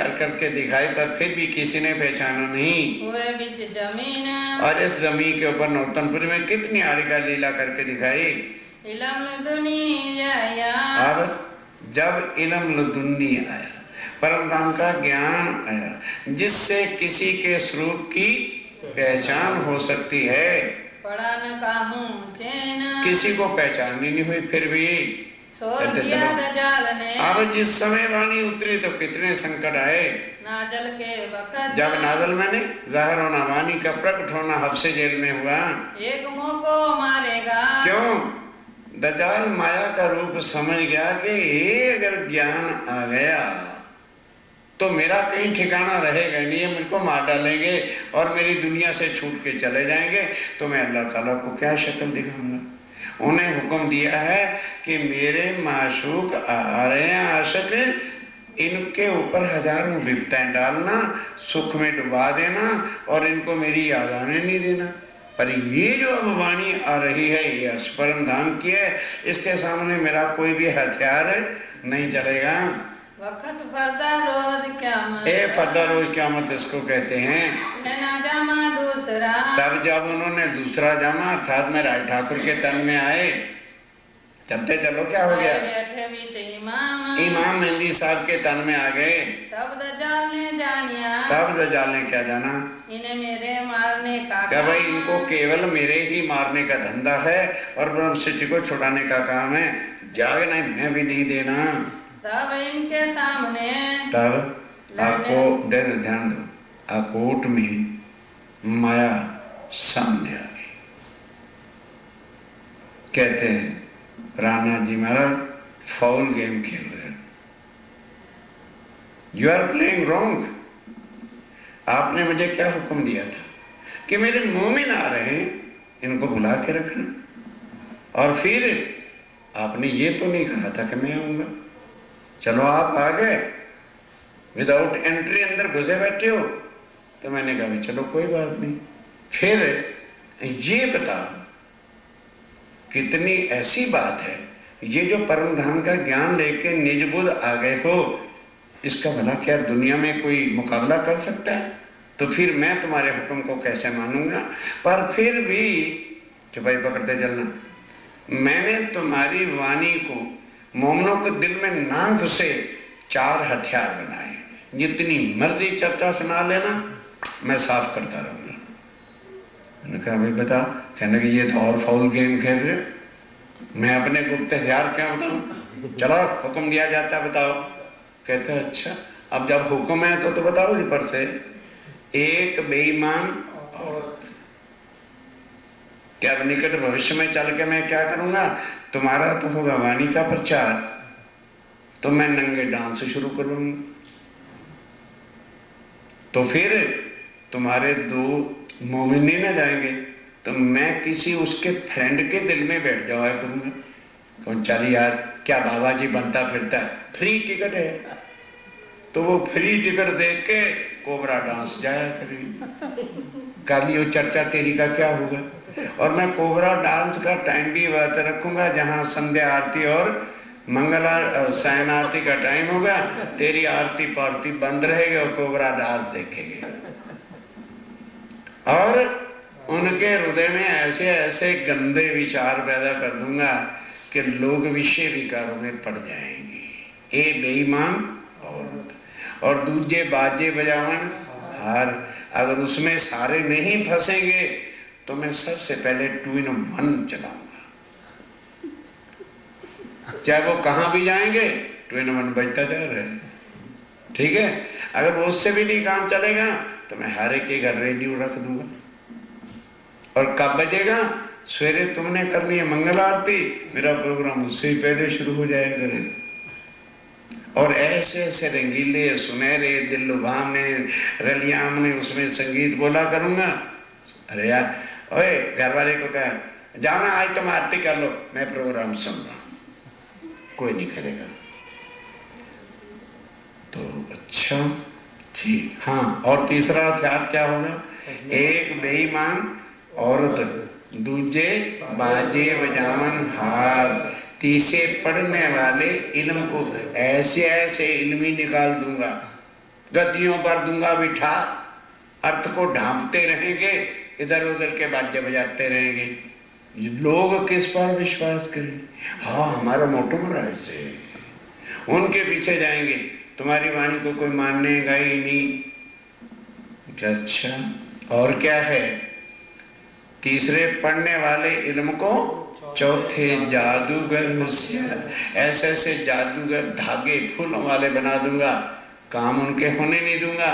कर करके दिखाई, पर फिर भी किसी ने पहचाना नहीं। हुए बीच जमीन और इस जमीन के ऊपर नौतनपुर में कितनी आड़िका लीला करके दिखाई। इलम दुनिया अब जब इलम लदुन्नी आया, परम धाम का ज्ञान आया, जिससे किसी के स्वरूप की पहचान हो सकती है। पढ़ा न काहूं चैन किसी को पहचान नहीं हुई, फिर भी चलते चलो। दजाल ने अब जिस समय वाणी उतरी तो कितने संकट आए। नाजल के वक्त जब नाजल मैंने जाहिर होना, वाणी का प्रकट होना हफ्से जेल में हुआ। एक मुंह को मारेगा। क्यों? दजाल माया का रूप समझ गया कि ये अगर ज्ञान आ गया तो मेरा कहीं ठिकाना रहेगा नहीं, ये मुझको मार डालेंगे और मेरी दुनिया से छूट के चले जाएंगे, तो मैं अल्लाह ताला को क्या शक्ल दिखाऊंगा। उन्हें हुक्म दिया है कि मेरे माशूक आ रहे हैं आशिक, इनके ऊपर हजारों विपत्तियां डालना, सुख में डुबा देना और इनको मेरी याद आने नहीं देना। पर ये जो अब वाणी आ रही है ये अर्श परम धाम की है, इसके सामने मेरा कोई भी हथियार नहीं चलेगा। वक्त फरदा रोज क्यामत, फरदा रोज क्यामत इसको कहते हैं। जामा दूसरा, तब जब उन्होंने दूसरा जामा अर्थात में राय ठाकुर के तन में आए, चलते चलो क्या हो गया, इमाम मेहंदी साहब के तन में आ गए। तब दजाल ने जानिया, तब दजाल ने क्या जाना, इन्हें मेरे मारने का क्या भाई इनको केवल मेरे ही मारने का धंधा है और ब्रह्म सृष्टि को छुड़ाने का काम है, जागना मैं भी नहीं देना। तब इनके सामने, तब आपको ध्यान दो, अकोट में माया सामने आ गई। कहते हैं राणा जी महाराज फाउल गेम खेल रहे हैं, यू आर प्लेइंग रॉन्ग। आपने मुझे क्या हुक्म दिया था कि मेरे मोमिन आ रहे हैं, इनको बुला के रखना, और फिर आपने ये तो नहीं कहा था कि मैं आऊंगा। चलो आप आ गए, विदाउट एंट्री अंदर घुसे बैठे हो, तो मैंने कहा चलो कोई बात नहीं। फिर ये बताओ कितनी ऐसी बात है, ये जो परम धाम का ज्ञान लेके निजबुद्ध आ गए हो, इसका भला क्या दुनिया में कोई मुकाबला कर सकता है? तो फिर मैं तुम्हारे हुक्म को कैसे मानूंगा। पर फिर भी चुपाई पकड़ते चलना, मैंने तुम्हारी वाणी को मोमनों के दिल में ना घुसे 4 हथियार बनाए, जितनी मर्जी चर्चा सुना लेना, मैं साफ करता रहूंगा। मैंने कहा भाई बता, कहने कि ये तो और फाउल गेम खेल रहे हो, मैं अपने गुप्त हथियार क्या बताऊं, चलो हुक्म दिया जाता है बताओ। कहते अच्छा अब जब हुक्म है तो बताओ जी। पर से एक बेईमान औरत, क्या निकट भविष्य में चल के मैं क्या करूंगा, तुम्हारा तो होगा वाणी का प्रचार, तो मैं नंगे डांस शुरू करूंगा, तो फिर तुम्हारे 2 मोमिन नहीं ना जाएंगे, तो मैं किसी उसके फ्रेंड के दिल में बैठ जाया करूंगा। कौन चल यार क्या बाबा जी बनता फिरता है, फ्री टिकट है, तो वो फ्री टिकट देख के कोबरा डांस जाया करेगी। काली वो चर्चा तेरी का क्या होगा। और मैं कोबरा डांस का टाइम भी बात रखूंगा, जहां संध्या आरती और मंगल सायन आरती का टाइम होगा, तेरी आरती पारती बंद रहेगी और कोबरा डांस देखेंगे। और उनके हृदय में ऐसे ऐसे गंदे विचार पैदा कर दूंगा कि लोग विषय विकारों में पड़ जाएंगे। ए बेईमान और दूजे बाजे बजावन हार, अगर उसमें सारे नहीं फंसेंगे तो मैं सबसे पहले 2 in 1 चलाऊंगा, चाहे वो कहां भी जाएंगे 2 in 1 बजता जा रहा है। ठीक है, अगर वो उससे भी नहीं काम चलेगा तो मैं हर एक के घर रेडियो रख दूंगा, और कब बजेगा, सवेरे तुमने करनी है मंगल आरती, मेरा प्रोग्राम उससे ही पहले शुरू हो जाएगा। और ऐसे ऐसे रंगीले सुनहरे दिल लुभावने रलियामने उसमें संगीत बोला करूंगा। अरे यार ओए घर वाले को कहा जाना आज तुम आरती कर लो, मैं प्रोग्राम सुन रहा हूं, कोई नहीं करेगा। तो अच्छा ठीक, हाँ। और तीसरा हथियार क्या होगा, एक बेईमान औरत, दूजे बाजे बजावन हार, तीसरे पढ़ने वाले इल्म को ऐसे ऐसे इल्मी निकाल दूंगा गद्दियों पर दूंगा बिठा, अर्थ को ढांपते रहेंगे, इधर उधर के बाजे बजाते रहेंगे। लोग किस पर विश्वास करें? हाँ, हमारा मोटो महाराज से, उनके पीछे जाएंगे, तुम्हारी वाणी को कोई मानेगा ही नहीं। अच्छा, और क्या है? तीसरे पढ़ने वाले इल्म को चौथे जादूगर होशियार। ऐसे ऐसे जादूगर धागे फूलों वाले बना दूंगा, काम उनके होने नहीं दूंगा,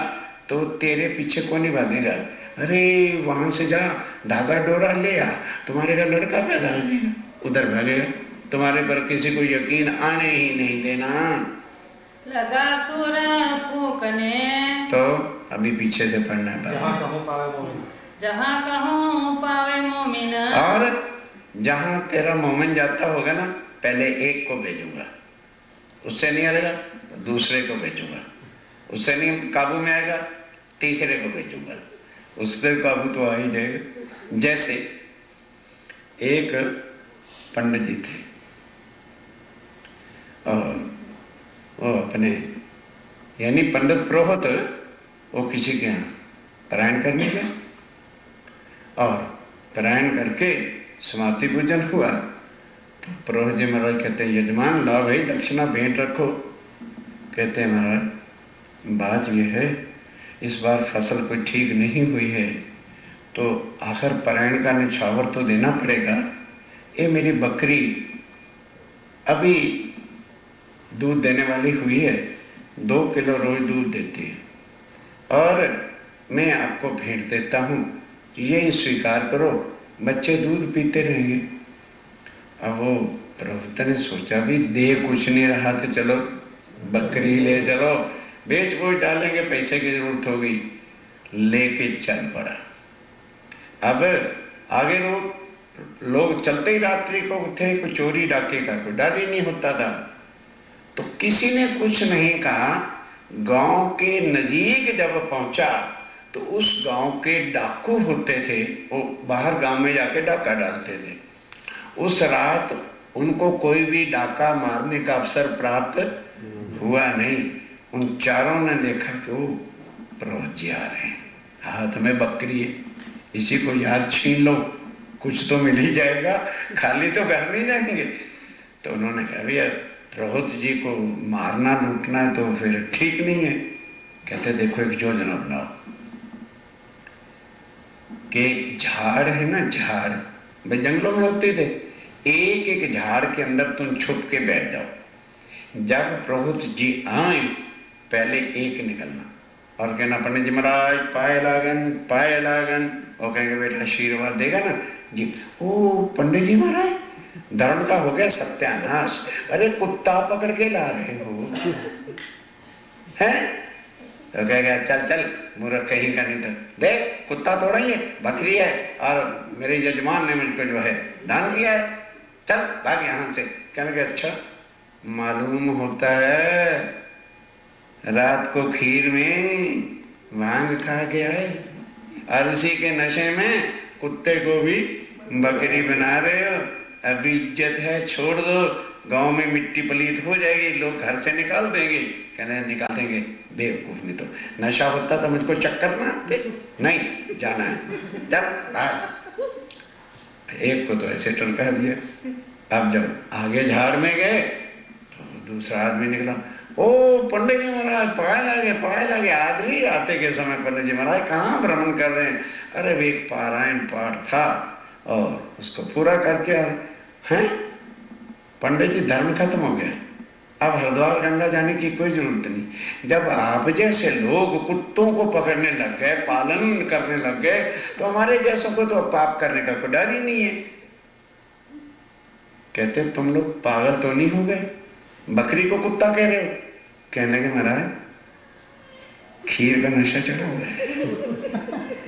तो तेरे पीछे कौन नहीं भागेगा? अरे वहां से जा, धागा डोरा ले आ, तुम्हारे का लड़का पैदा हो जाएगा, उधर भागेगा। तुम्हारे पर किसी को यकीन आने ही नहीं देना। लगा सुर फूकने, तो अभी पीछे से पढ़ना है। जहाँ कहूँ पावे मोमिन। और जहां तेरा मोमिन जाता होगा ना, पहले एक को भेजूंगा, उससे नहीं आएगा दूसरे को भेजूंगा, उससे नहीं काबू में आएगा तीसरे को भेजूंगा, उससे काबू तो आ ही जाएगा। जैसे एक पंडित जी थे और वो अपने यानी पंडित पुरोहित, वो किसी के यहाँ पारायण करने गए और पारायण करके समाप्ति पूजन हुआ। तो पुरोहित जी महाराज कहते हैं, यजमान लाओ भाई दक्षिणा भेंट रखो। कहते हैं महाराज बात यह है, इस बार फसल कोई ठीक नहीं हुई है, तो आखिर पारायण का निछावर तो देना पड़ेगा। ये मेरी बकरी अभी दूध देने वाली हुई है, 2 किलो रोज दूध देती है, और मैं आपको भेंट देता हूं, ये स्वीकार करो, बच्चे दूध पीते रहेंगे। अब वो पुरोहित ने सोचा भी दे कुछ नहीं रहा, तो चलो बकरी ले चलो, बेच बोच डालेंगे, पैसे की जरूरत होगी, लेके चल पड़ा। अब आगे लोग चलते ही रात्रि को थे, कोई चोरी डाके का कोई डर ही नहीं होता था। तो किसी ने कुछ नहीं कहा। गांव के नजीक जब पहुंचा तो उस गांव के डाकू होते थे, वो बाहर गांव में जाके डाका डालते थे। उस रात उनको कोई भी डाका मारने का अवसर प्राप्त हुआ नहीं। उन चारों ने देखा कि वो पुरोहित जी आ रहे हैं, हाथ में बकरी है, इसी को यार छीन लो, कुछ तो मिल ही जाएगा, खाली तो घर नहीं जाएंगे। तो उन्होंने कहा भैया पुरोहित जी को मारना लूटना है तो फिर ठीक नहीं है। कहते देखो एक योजना बनाओ कि झाड़ है ना, झाड़ भाई जंगलों में होते थे, एक एक झाड़ के अंदर तुम छुप के बैठ जाओ। जब पुरोहित जी आए पहले एक निकलना और कहना पंडित जी महाराज पाए लागन पाए लागन, और कहेंगे बेटा आशीर्वाद देगा ना जी। ओ पंडित जी महाराज धर्म का हो गया सत्यानाश, अरे कुत्ता पकड़ के ला रहे हो हैं? तो कहेगा चल चल मूर्ख कहीं का नहीं, तो देख कुत्ता थोड़ा ही है, बकरी है, और मेरे यजमान ने मुझको जो है दान किया है, चल भाग यहां से। कहने के अच्छा मालूम होता है रात को खीर में भांग खा के आए और उसी के नशे में कुत्ते को भी बकरी बना रहे हो। अभी इज्जत है छोड़ दो, गांव में मिट्टी पलीत हो जाएगी, लोग घर से निकाल देंगे। कहने निकाल देंगे बेवकूफ, नहीं तो नशा होता तो मुझको चक्कर ना आते। नहीं जाना है, चल भाग। एक को तो ऐसे टलका दिया। अब जब आगे झाड़ में गए तो दूसरा आदमी निकला, ओ पंडित जी महाराज पाए लागे आदमी आते के समय पंडित जी महाराज कहाँ भ्रमण कर रहे हैं? अरे वे एक पारायण पाठ था और उसको पूरा करके हैं। पंडित जी धर्म खत्म हो गया, अब हरिद्वार गंगा जाने की कोई जरूरत नहीं। जब आप जैसे लोग कुत्तों को पकड़ने लग गए, पालन करने लग गए, तो हमारे जैसों को तो पाप करने का कोई डर ही नहीं है। कहते तुम लोग पागल तो नहीं हो गए, बकरी को कुत्ता कह रहे हो? कहने के महाराज खीर का नशा चढ़ा हुआ है,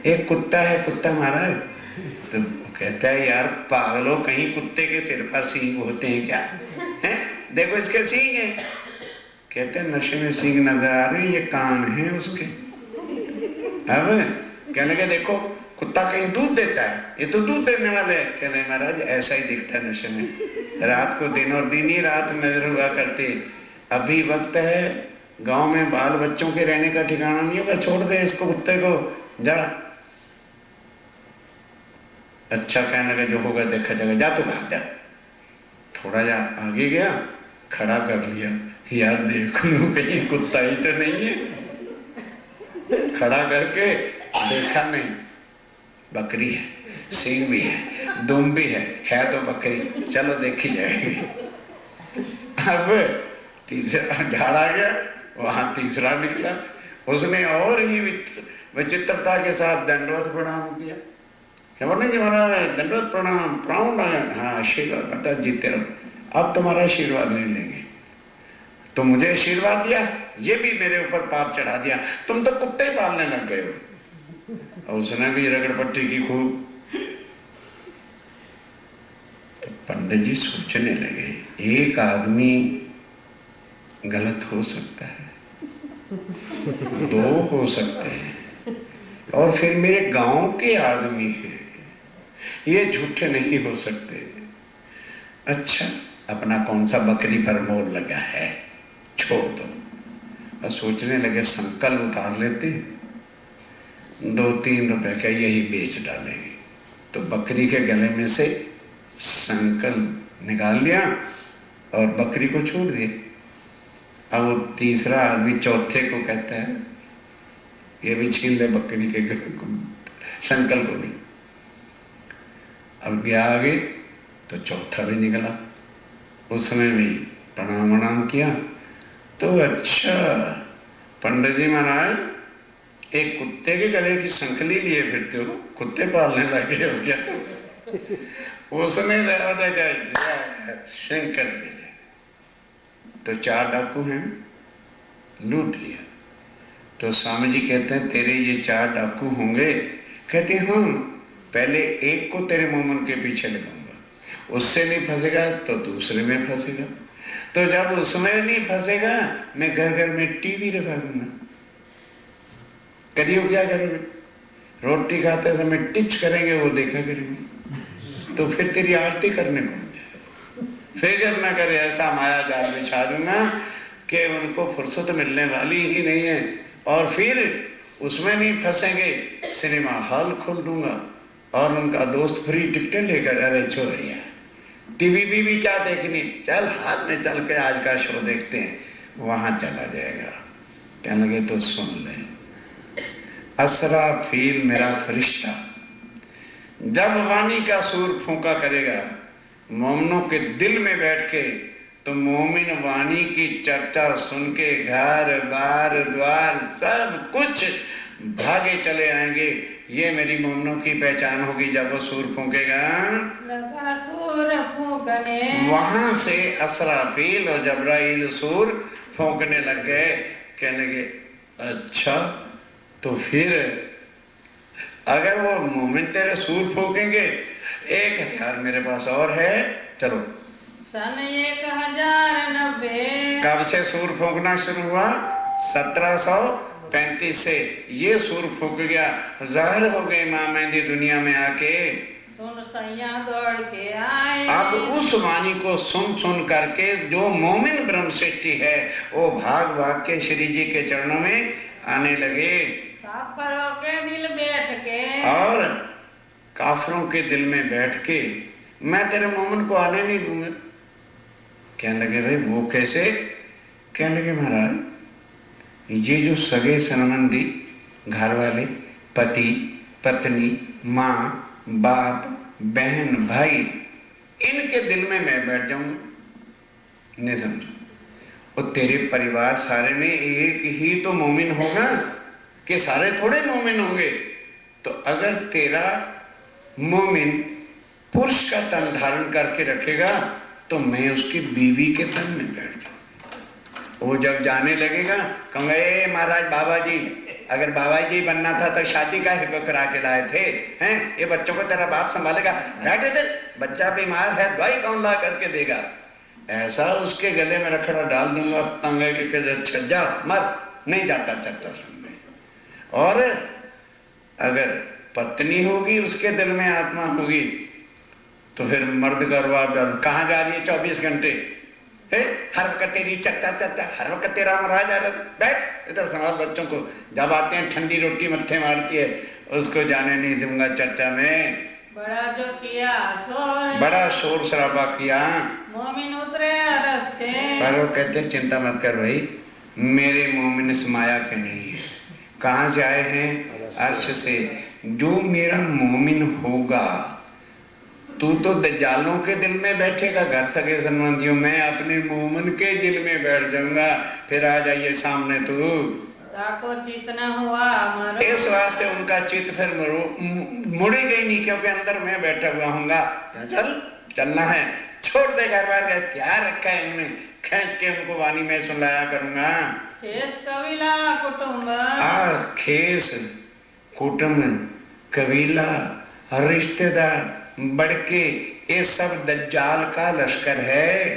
एक कुत्ता है कुत्ता महाराज। तो कहता है यार पागलों, कहीं कुत्ते के सिर पर सींग होते हैं क्या? हैं? देखो इसके सींग हैं। कहते हैं नशे में सींग नजर आ रहे, ये कान है उसके। अब कहने के देखो कुत्ता कहीं दूध देता है, ये तो दूध देने वाले हैं। कहने महाराज ऐसा ही दिखता है नशे में, रात को दिन और दिन ही रात नजर हुआ करते। अभी वक्त है गांव में बाल बच्चों के रहने का ठिकाना नहीं होगा, छोड़ दे इसको, कुत्ते को, जा। अच्छा कहने लगा, जो होगा देखा जाएगा, जा तू भाग जा। थोड़ा जा आगे गया, खड़ा कर लिया, यार देख लो कहीं कुत्ता ही तो नहीं है। खड़ा करके देखा, नहीं, बकरी है, सींग भी है, दुम भी है तो बकरी, चलो देखी जाएगी। अब तीसरा झाड़ आ गया, वहां तीसरा निकला, उसने और ही विचित्रता के साथ दंडवत प्रणाम किया। क्या बोलने जी महाराज, दंडवत प्रणाम, प्राउंड आया। हाँ आशीर्वाद, बेटा जीते रहो, अब तुम्हारा आशीर्वाद नहीं लेंगे। तो मुझे आशीर्वाद दिया, ये भी मेरे ऊपर पाप चढ़ा दिया, तुम तो कुत्ते पालने लग गए हो। और उसने भी रगड़पट्टी की खूब। तो पंडित जी सोचने लगे, एक आदमी गलत हो सकता है, दो हो सकते हैं, और फिर मेरे गांव के आदमी हैं, ये झूठे नहीं हो सकते। अच्छा, अपना कौन सा बकरी पर मोल लगा है, छोड़ दो। और सोचने लगे संकल उतार लेते, 2-3 रुपए का यही बेच डालेंगे। तो बकरी के गले में से संकल निकाल लिया और बकरी को छोड़ दिया। अब वो तीसरा आदमी चौथे को कहता है, ये भी छीन ले बकरी के गले को, संकल को भी। अब गया आगे तो चौथा भी निकला, उसने भी प्रणाम वणाम किया। तो अच्छा पंडित जी महाराज, एक कुत्ते के गले की संकली लिए फिरते हो, कुत्ते पालने लगे हो क्या? उसने शंकर के लिए तो 4 डाकू हैं, लूट लिया। तो स्वामी जी कहते हैं, तेरे ये 4 डाकू होंगे? कहते हैं हाँ, पहले एक को तेरे मोमन के पीछे लगाऊंगा, उससे नहीं फंसेगा तो दूसरे में फंसेगा, तो जब उसमें नहीं फंसेगा मैं घर घर में टीवी रखा दूंगा, करियो क्या करोगे? रोटी खाते समय टिच करेंगे, वो देखा करेंगे, तो फिर तेरी आरती करने को फिक्र न करे, ऐसा माया जाल बिछा दूंगा कि उनको फुर्सत मिलने वाली ही नहीं है। और फिर उसमें नहीं फंसेंगे, सिनेमा हॉल खोल दूंगा और उनका दोस्त फ्री टिकटें लेकर, अरे छोड़िया टीवी भी क्या देखनी, चल हाथ में चल के आज का शो देखते हैं, वहां चला जाएगा। कहने लगे तो सुन ले, असराफील मेरा फरिश्ता जब वाणी का सूर फूंका करेगा मोमिनों के दिल में बैठ के, तो मोमिन वाणी की चर्चा सुन के घर बार द्वार सब कुछ भागे चले आएंगे। ये मेरी मोमिनों की पहचान होगी जब वो सूर फूंकेगा। लगा सूर फूंकने, वहां से असराफील और जबराइल सूर फूंकने लग गए। कहने लगे अच्छा, तो फिर अगर वो मोमिन तेरे सूर फूंकेंगे, एक हथियार मेरे पास और है, चलो। सन 1090 कब से सूर फूंकना शुरू हुआ? 1735 से ये सूर फूंक गया। जाहिर हो गए मां मेहंदी दुनिया में आके, सुन सैया दौड़ के आए। अब उस वाणी को सुन सुन करके जो मोमिन ब्रह्म सृष्टि है वो भाग भाग के श्री जी के चरणों में आने लगे। काफरों के दिल बैठ के, और काफरों के दिल में बैठ के मैं तेरे मोमिन को आने नहीं दूंगा। कहने लगे भाई वो कैसे? कहने लगे महाराज ये जो सगे संबंधी घर वाले, पति पत्नी, माँ बाप बहन भाई, इनके दिल में मैं बैठ जाऊंगा। नहीं समझो, और तेरे परिवार सारे में एक ही तो मोमिन होगा कि सारे थोड़े मोमिन होंगे? तो अगर तेरा मोमिन पुरुष का तन धारण करके रखेगा तो मैं उसकी बीवी के तन में बैठ जाऊंगा। वो जब जाने लगेगा कहूंगा, ए महाराज बाबा जी, अगर बाबा जी बनना था तो शादी का हिब्बत करा के लाए थे हैं? ये बच्चों को तेरा बाप संभालेगा? बैठे थे, बच्चा बीमार है, दवाई कौन ला करके देगा? ऐसा उसके गले में रखड़ा डाल दूंगा तंगे के, जा मर, नहीं जाता चर्चा सुनने। और अगर पत्नी होगी, उसके दिल में आत्मा होगी, तो फिर मर्द का रुआब डाल, कहां जा रही है 24 घंटे? है, हर वक्त तेरी चर्चा चर्चा, हर वक्त तेरा महाराज आ रहा, बैठ इधर समाज बच्चों को जब आते हैं ठंडी रोटी मत्थे मारती है, उसको जाने नहीं दूंगा चर्चा में। बड़ा जो किया शोर, बड़ा शोर शराबा किया, मोमिन उतरे अरस से। पर वो कहते चिंता मत कर भाई, मेरे मोमिन इस माया के नहीं है। कहां से आए हैं? अर्श से। जो मेरा मोमिन होगा, तू तो दज्जालों के दिल में बैठेगा घर सके संबंधियों, मैं अपने मोमिन के दिल में बैठ जाऊंगा, फिर आ जाइए सामने तू। ताको चित न हुआ मरो, इस वास्ते उनका चित फिर मुड़ी गई नहीं, क्योंकि अंदर मैं बैठा हुआ हूँगा। चल चलना है, छोड़ दे घर बार का, क्या रखा है इन्होंने, खींच के उनको वाणी में सुनाया करूंगा। खेस कबीला कुटुंब, खेस कुटुंब कबीला रिश्तेदार बड़के, ये सब दज्जाल का लश्कर है।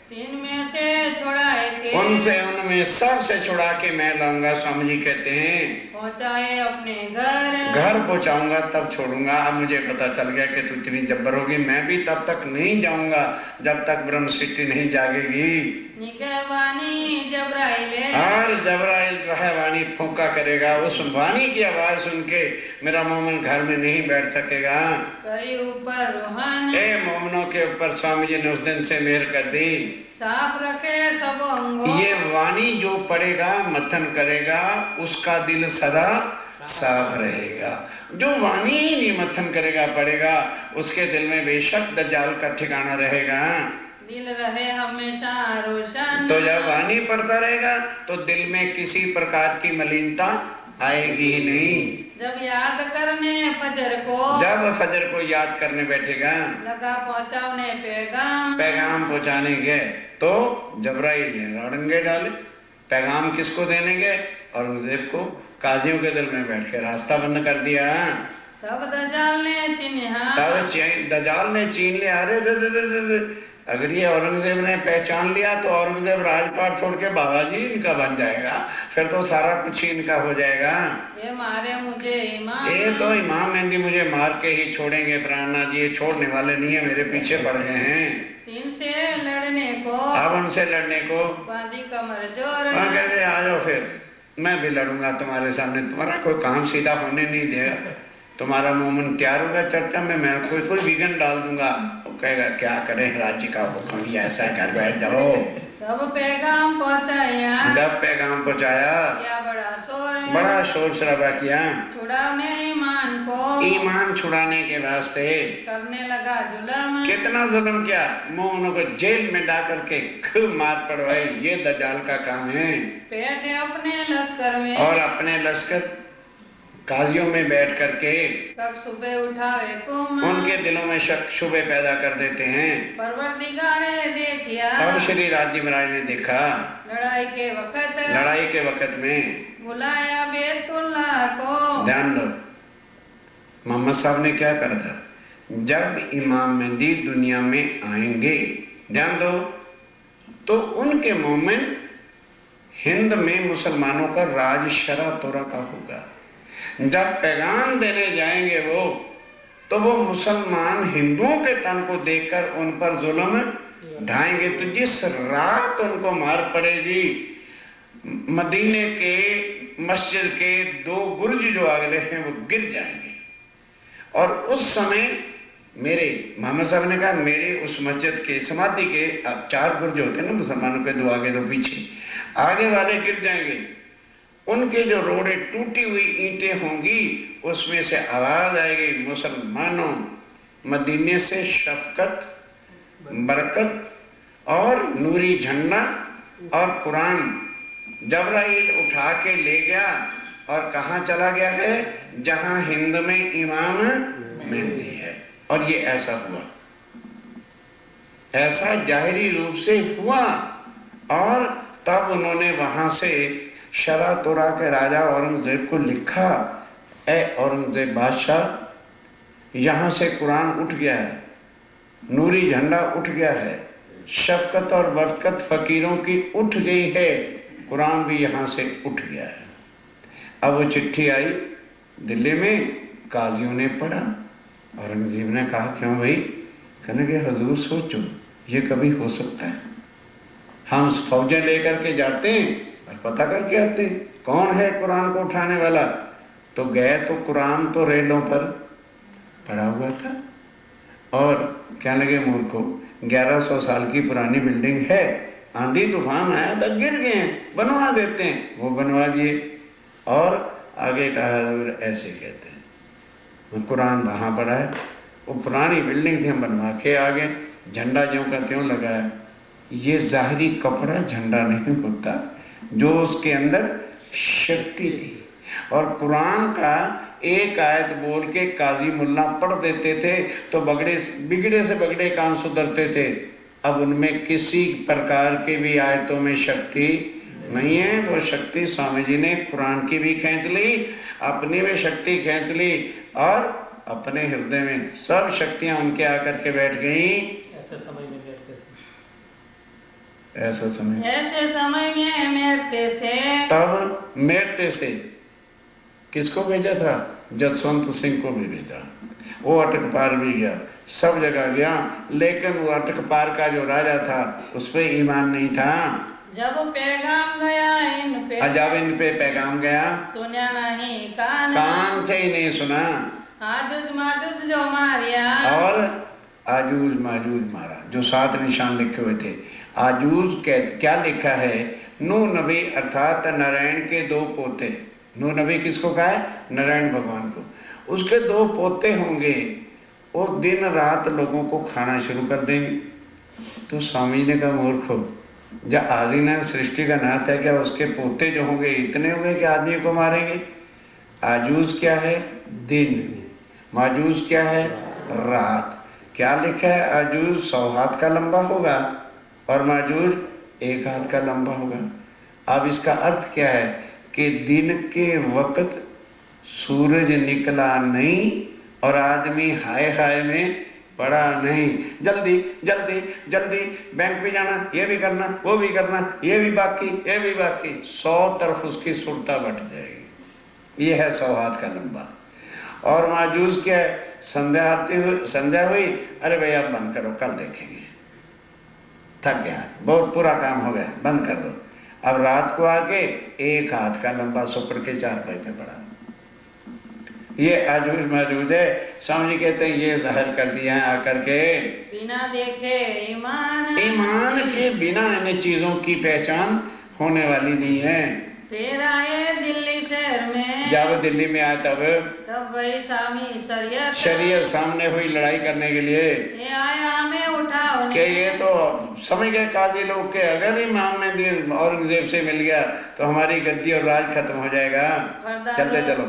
तीन में से छुड़ाए के, उनमें सबसे छुड़ा के मैं लाऊंगा। स्वामी जी कहते हैं पहुंचाए अपने घर, घर पहुंचाऊंगा तब छोड़ूंगा। अब मुझे पता चल गया कि तू इतनी जब्बर होगी, मैं भी तब तक नहीं जाऊंगा जब तक ब्रह्म सृष्टि नहीं जागेगी। निगहबानी जबराइले, और जबराइल जो है वाणी फूंका करेगा, उस वाणी की आवाज सुन के मेरा मोमिन घर में नहीं बैठ सकेगा। करी ऊपर रूहान, मोमिनों के ऊपर स्वामी जी ने उस दिन से मेहर कर दी। साफ रखे सब अंगों, ये वाणी जो पढ़ेगा मथन करेगा, उसका दिल सदा साफ रहेगा। जो वाणी ही नहीं मथन करेगा पढ़ेगा, उसके दिल में बेशक दज्जाल का ठिकाना रहेगा। दिल रहे हमेशा रोशन, तो जब वाणी पढ़ता रहेगा तो दिल में किसी प्रकार की मलिनता आएगी ही नहीं। जब याद करने फजर को, जब फजर को याद करने बैठेगा, लगा पहुंचाने पैगाम, पैगाम पहुंचाने गए तो जबराइल ने रौड़ंगे डाले। पैगाम किसको देने गए? औरंगजेब को। काजियों के दिल में बैठ के रास्ता बंद कर दिया। तब दजाल ने चिन्हा, तब दजाल ने छीन लिया। अरे अगर ये औरंगजेब ने पहचान लिया तो औरंगजेब राजपाट छोड़ के बाबा जी इनका बन जाएगा, फिर तो सारा कुछ ही इनका हो जाएगा। ये मारे मुझे इमाम, ये तो इमाम मेहंदी मुझे मार के ही छोड़ेंगे। प्राणनाथ जी ये छोड़ने वाले नहीं है, मेरे पीछे पड़ गए हैं। तीन से लड़ने को, अब उनसे लड़ने को बांधी कमर जोर, कहते आ जाओ, फिर मैं भी लड़ूंगा तुम्हारे सामने, तुम्हारा कोई काम सीधा होने नहीं देगा। तुम्हारा मोमिन तैयार होगा चर्चा में, मैं कोई विघन डाल दूंगा। कहेगा क्या करें, राज्य का हुक्म ही ऐसा है, घर बैठ जाओ। तब पैगाम पहुंचाया, जब पैगाम पहुंचाया, क्या बड़ा शोर शराबा किया, छुड़ाने ईमान को, ईमान छुड़ाने के वास्ते करने लगा जुल्म। कितना जुल्म किया, मोमिनों को जेल में डाल करके खूब मार पड़वाई। ये दज्जाल का काम है। बैठे अपने लश्कर में, और अपने लश्कर काजियों में बैठ करके शक सुबह उठावे को, उनके दिलों में शक शुबे पैदा कर देते हैं। परवरदिगार ने देखिया, तब श्री राज्य महाराज ने देखा लड़ाई के वक्त में बुलाया बैतुल्लाह को। ध्यान दो, मोहम्मद साहब ने क्या करा था? जब इमाम मेहदी दुनिया में आएंगे, ध्यान दो, तो उनके मोमिन हिंद में मुसलमानों का राज शरा तोरा का होगा। जब पैगाम देने जाएंगे तो वो मुसलमान हिंदुओं के तन को देखकर उन पर जुल्म ढाएंगे। तो जिस रात उनको मार पड़ेगी, मदीने के मस्जिद के 2 गुर्ज जो अगले हैं वो गिर जाएंगे। और उस समय मेरे मोहम्मद साहब ने कहा, मेरे उस मस्जिद के समाधि के 4 गुर्ज होते हैं ना मुसलमानों के, 2 आगे 2 पीछे, आगे वाले गिर जाएंगे। उनके जो रोड़े टूटी हुई ईंटें होंगी, उसमें से आवाज आएगी, मुसलमानों मदीने से शफकत, बरकत और नूरी झंडा और कुरान। जबराइल उठा के ले गया और कहां चला गया है? जहां हिंद में इमाम मेहदी है। और ये ऐसा हुआ, ऐसा जाहिरी रूप से हुआ। और तब उन्होंने वहां से शरा तोरा के राजा औरंगजेब को लिखा, ए औरंगजेब बादशाह, यहां से कुरान उठ गया है, नूरी झंडा उठ गया है, शफकत और बरकत फकीरों की उठ गई है, कुरान भी यहां से उठ गया है। अब वो चिट्ठी आई दिल्ली में, काजियों ने पढ़ा। औरंगजेब ने कहा, क्यों भाई? कहने के, हुजूर सोचो, ये कभी हो सकता है? हम फौजें लेकर के जाते हैं और पता करके आते हैं कौन है कुरान को उठाने वाला। तो गए तो कुरान तो रेलों पर पड़ा हुआ था और क्या लगे मूर्खों, 1100 साल की पुरानी बिल्डिंग है, आंधी तूफान आया तो गिर गए हैं, बनवा देते हैं। वो बनवा दिए और आगे कहा ऐसे कहते हैं कुरान वहां पड़ा है, वो पुरानी बिल्डिंग थी हम बनवा के आ गए, झंडा ज्यों का त्यों लगाया। ये जाहिरी कपड़ा झंडा नहीं होता, जो उसके अंदर शक्ति थी। और कुरान का एक आयत बोल के काजी मुल्ला पढ़ देते थे तो बिगड़े से बिगड़े काम सुधरते थे। अब उनमें किसी प्रकार की भी आयतों में शक्ति नहीं है। तो शक्ति स्वामी जी ने कुरान की भी खींच ली, अपनी भी शक्ति खींच ली और अपने हृदय में सब शक्तियां उनके आकर के बैठ गई। ऐसे समय में ऐसे समय में मेरते से, तब मेरते से किसको भेजा था? जसवंत सिंह को भी भेजा। वो अटक पार भी गया, सब जगह गया, लेकिन वो अटक पार का जो राजा था उस पर ईमान नहीं था। जब पैगाम गया इन पे पैगाम गया, सुना नहीं कान से ही नहीं सुना। आजूज माजूज जो मारिया, और आजूज माजूज मारा, जो 7 निशान लिखे हुए थे। आजूज क्या लिखा है? नूह नबी अर्थात नारायण के 2 पोते। नूह नबी किसको कहा है? नारायण भगवान को। उसके 2 पोते होंगे, वो दिन रात लोगों को खाना शुरू कर देंगे। तो स्वामी जी ने कहा मूर्खो, जब आदि ने सृष्टि का नाथ है, क्या उसके पोते जो होंगे इतने होंगे कि आदमी को मारेंगे? आजूज क्या है? दिन। माजूज क्या है? रात। क्या लिखा है? आजूज 100 हाथ का लंबा होगा और माजूज 1 हाथ का लंबा होगा। अब इसका अर्थ क्या है कि दिन के वक्त सूरज निकला नहीं और आदमी हाय हाय में पड़ा नहीं। जल्दी जल्दी जल्दी बैंक भी जाना, ये भी करना, वो भी करना, ये भी बाकी, ये भी बाकी। 100 तरफ उसकी सुरता बढ़ जाएगी। ये है 100 हाथ का लंबा। और माजूज क्या है? संध्या हुई, अरे भैया बंद करो, कल देखेंगे, थक गया, बहुत पूरा काम हो गया, बंद कर दो। अब रात को आके 1 हाथ का लंबा सुपड़ के 4 पाई पे पड़ा। ये आजूज माजूज है। स्वामी जी कहते हैं ये जाहिर कर दिया है आकर के, बिना देखे ईमान के बिना इन चीजों की पहचान होने वाली नहीं है। फिर आए दिल्ली शहर में, जब दिल्ली में आए तब वही स्वामी शरीयत सामने हुई लड़ाई करने के लिए। ये आया हमें उठाओ कि ये तो समझ गए काजी लोग के अगर इमाम में औरंगजेब से मिल गया तो हमारी गद्दी और राज खत्म हो जाएगा, चलते चलो।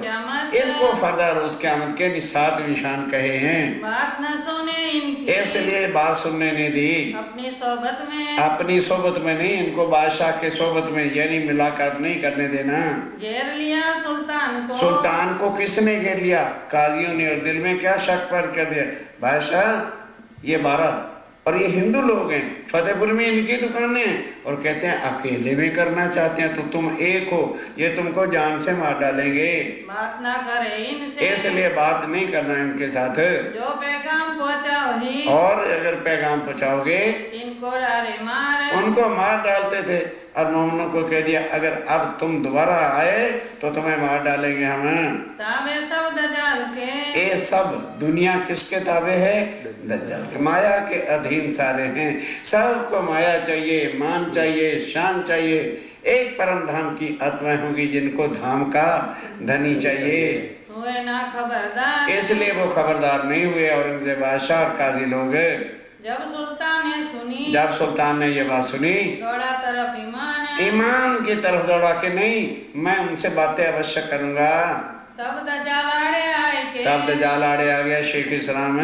इसको फरदा रोज क़यामत के 7 निशान कहे हैं। बात न सुने इनकी, इसलिए बात सुनने नहीं दी। अपनी सोबत में नहीं, इनको बादशाह के सोबत में यानी मुलाकात नहीं करने देना। घेर लिया सुल्तान को किसने घेर लिया? काजियों ने। और दिल में क्या शक पर कर दिया, बादशाह ये 12 और ये हिंदू लोग हैं, फतेहपुर में इनकी दुकानें हैं और कहते हैं अकेले में करना चाहते हैं, तो तुम एक हो, ये तुमको जान से मार डालेंगे, बात ना करे इनसे, इसलिए बात नहीं करना इनके साथ। जो पैगाम पहुंचाओ ही, और अगर पैगाम पहुंचाओगे इनको मार, उनको मार डालते थे। और मोमिनों को कह दिया अगर अब तुम दोबारा आए तो तुम्हें मार डालेंगे हम। ताबे सब दज्जाल के, ये सब दुनिया किसके ताबे है? दज्जाल के, माया के अधीन सारे हैं। सबको माया चाहिए, मान चाहिए, शान चाहिए। एक परम धाम की आत्माएं होंगी जिनको धाम का धनी चाहिए। हुए ना खबरदार, इसलिए वो खबरदार नहीं हुए औरंगजेब बादशाह और काजी लोग। जब सुल्तान ने ये बात सुनी, दौड़ा तरफ ईमान की तरफ दौड़ा के नहीं, मैं उनसे बातें अवश्य करूंगा। तब दज्जाल आड़े आ गया। शेख इस्लाम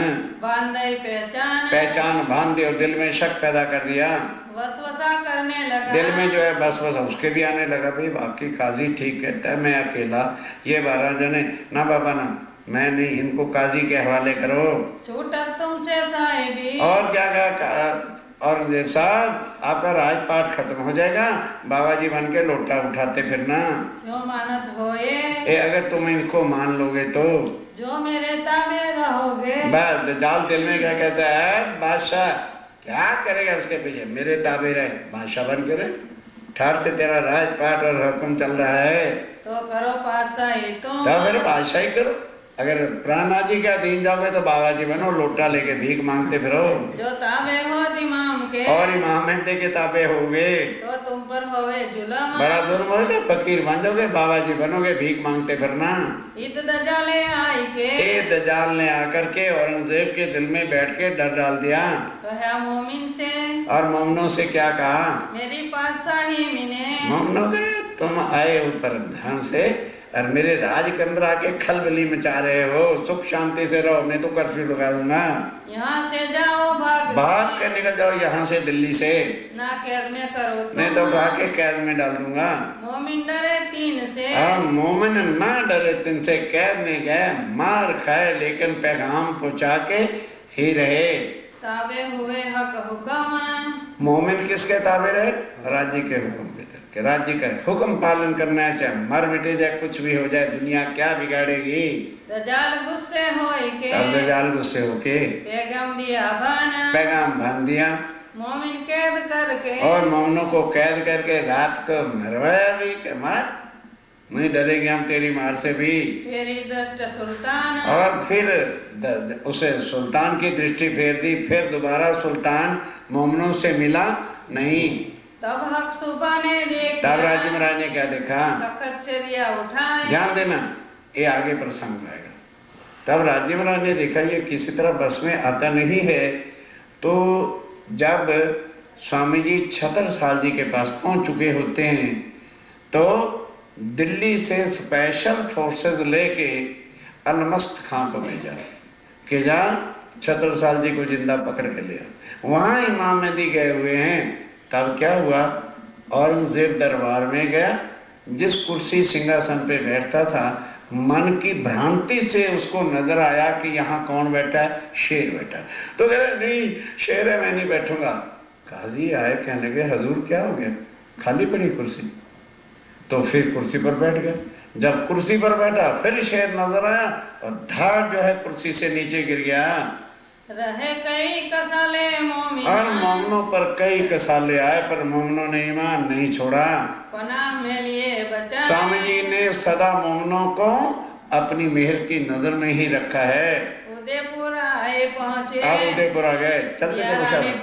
पहचान बांध दी और दिल में शक पैदा कर दिया, वसवसा करने लगा। दिल में जो है बस उसके भी आने लगा, भाई बाकी काजी ठीक कहता है, मैं अकेला, ये 12 जने ना बाबा ना, मैं नहीं, इनको काजी के हवाले करो। छूटा तुमसे साहिबी, और क्या कहा औरंगजेब साहब, आपका राजपाट खत्म हो जाएगा, बाबा जी बन के लोटा उठाते फिरना। जो मानत होए, अगर तुम इनको मान लोगे तो जो मेरे ताबे रहोगे। बस दज्जाल दिल में क्या कहता है, बादशाह क्या करेगा उसके पीछे? मेरे ताबे रहे, बादशाह बन के रहे, ठार से तेरा राजपाट और हुक्म चल रहा है तो करो बादशाही तुम। तो फिर बादशाही करो। अगर प्राणनाथ जी के अधीन जाओगे तो बाबा जी बनो, लोटा लेके भीख मांगते फिरो। जो ताबे हो इमाम के, और इमाम मेहदी के ताबे होगे तो तुम पर होवे जुलम। बड़ा जुल्म होगा, फकीर बन जाओगे, बाबा जी बनोगे, भीख मांगते फिरना। इत दजाले आई के, ए दजाल ने आकर के औरंगजेब के दिल में बैठ के डर डाल दिया। तो है मोमिन से, और मोमनों से क्या कहा? मेरी बादशाही मिने। मोमनों के तुम आए ऊपर धर्म से और मेरे राज के अंदर आके खलबली मचा रहे हो, सुख शांति से रहो, मैं तो कर्फ्यू लगा दूंगा। यहाँ से जाओ, भाग के निकल जाओ यहाँ से, दिल्ली से, ना कैद में करो नहीं तो उठा के कैद में डाल दूंगा। मोमिन डरे तीन से, मोमिन ना डरे तीन से, कैद में गए, मार खाए लेकिन पैगाम पहुंचा के ही रहे। ताबे हुए हक हुक्म। मोमिन किसके ताबे रहे? राज्य के हुक्म के तरफ, राज्य का हुक्म पालन करना है, चाहे मर मिटे जाए, कुछ भी हो जाए, दुनिया क्या बिगाड़ेगी। दजाल गुस्से होए के, तब दजाल गुस्से होके पैगाम दिया भाना, पैगाम बांध दिया, मोमिन कैद करके, और मोमिनों को कैद करके रात को मरवाया भी कि मार, नहीं डरेंगे हम तेरी मार से भी। फेरी दस्ट सुल्तान, और फिर उसे सुल्तान की दृष्टि फेर दी, फिर दोबारा सुल्तान मोमिनों से मिला नहीं। तब हक सुबह ने देखा, तब राज्य महाराज ने क्या देखा? तख्त से दिया उठाए। ध्यान देना, ये आगे प्रसंग आएगा। तब राज्य महाराज ने देखा ये किसी तरह बस में आता नहीं है, तो जब स्वामी जी छत्रसाल जी के पास पहुंच चुके होते हैं तो दिल्ली से स्पेशल फोर्सेस लेके अलमस्त खां को भेजा कि जा छत्रसाल जी को जिंदा पकड़ के लिया। वहां इमाम मेहदी गए हुए हैं। तब क्या हुआ? औरंगजेब दरबार में गया, जिस कुर्सी सिंहासन पे बैठता था, मन की भ्रांति से उसको नजर आया कि यहाँ कौन बैठा है? शेर बैठा है। तो कह रहे नहीं शेर है, मैं नहीं बैठूंगा। काजी आए, कहने लगे हजूर क्या हो गया, खाली पड़ी कुर्सी। तो फिर कुर्सी पर बैठ गए। जब कुर्सी पर बैठा फिर शेर नजर आया और धाड़ जो है कुर्सी से नीचे गिर गया। रहे कई कसाले मोमिन, और मोमनों पर कई कसाले आए, पर मोमनों ने ईमान नहीं छोड़ा। पनाह में लिए बचा, स्वामी जी ने सदा मोमनों को अपनी मेहर की नजर में ही रखा है। उदयपुर आए पहुंचे, अब उदयपुर आ गए, चलते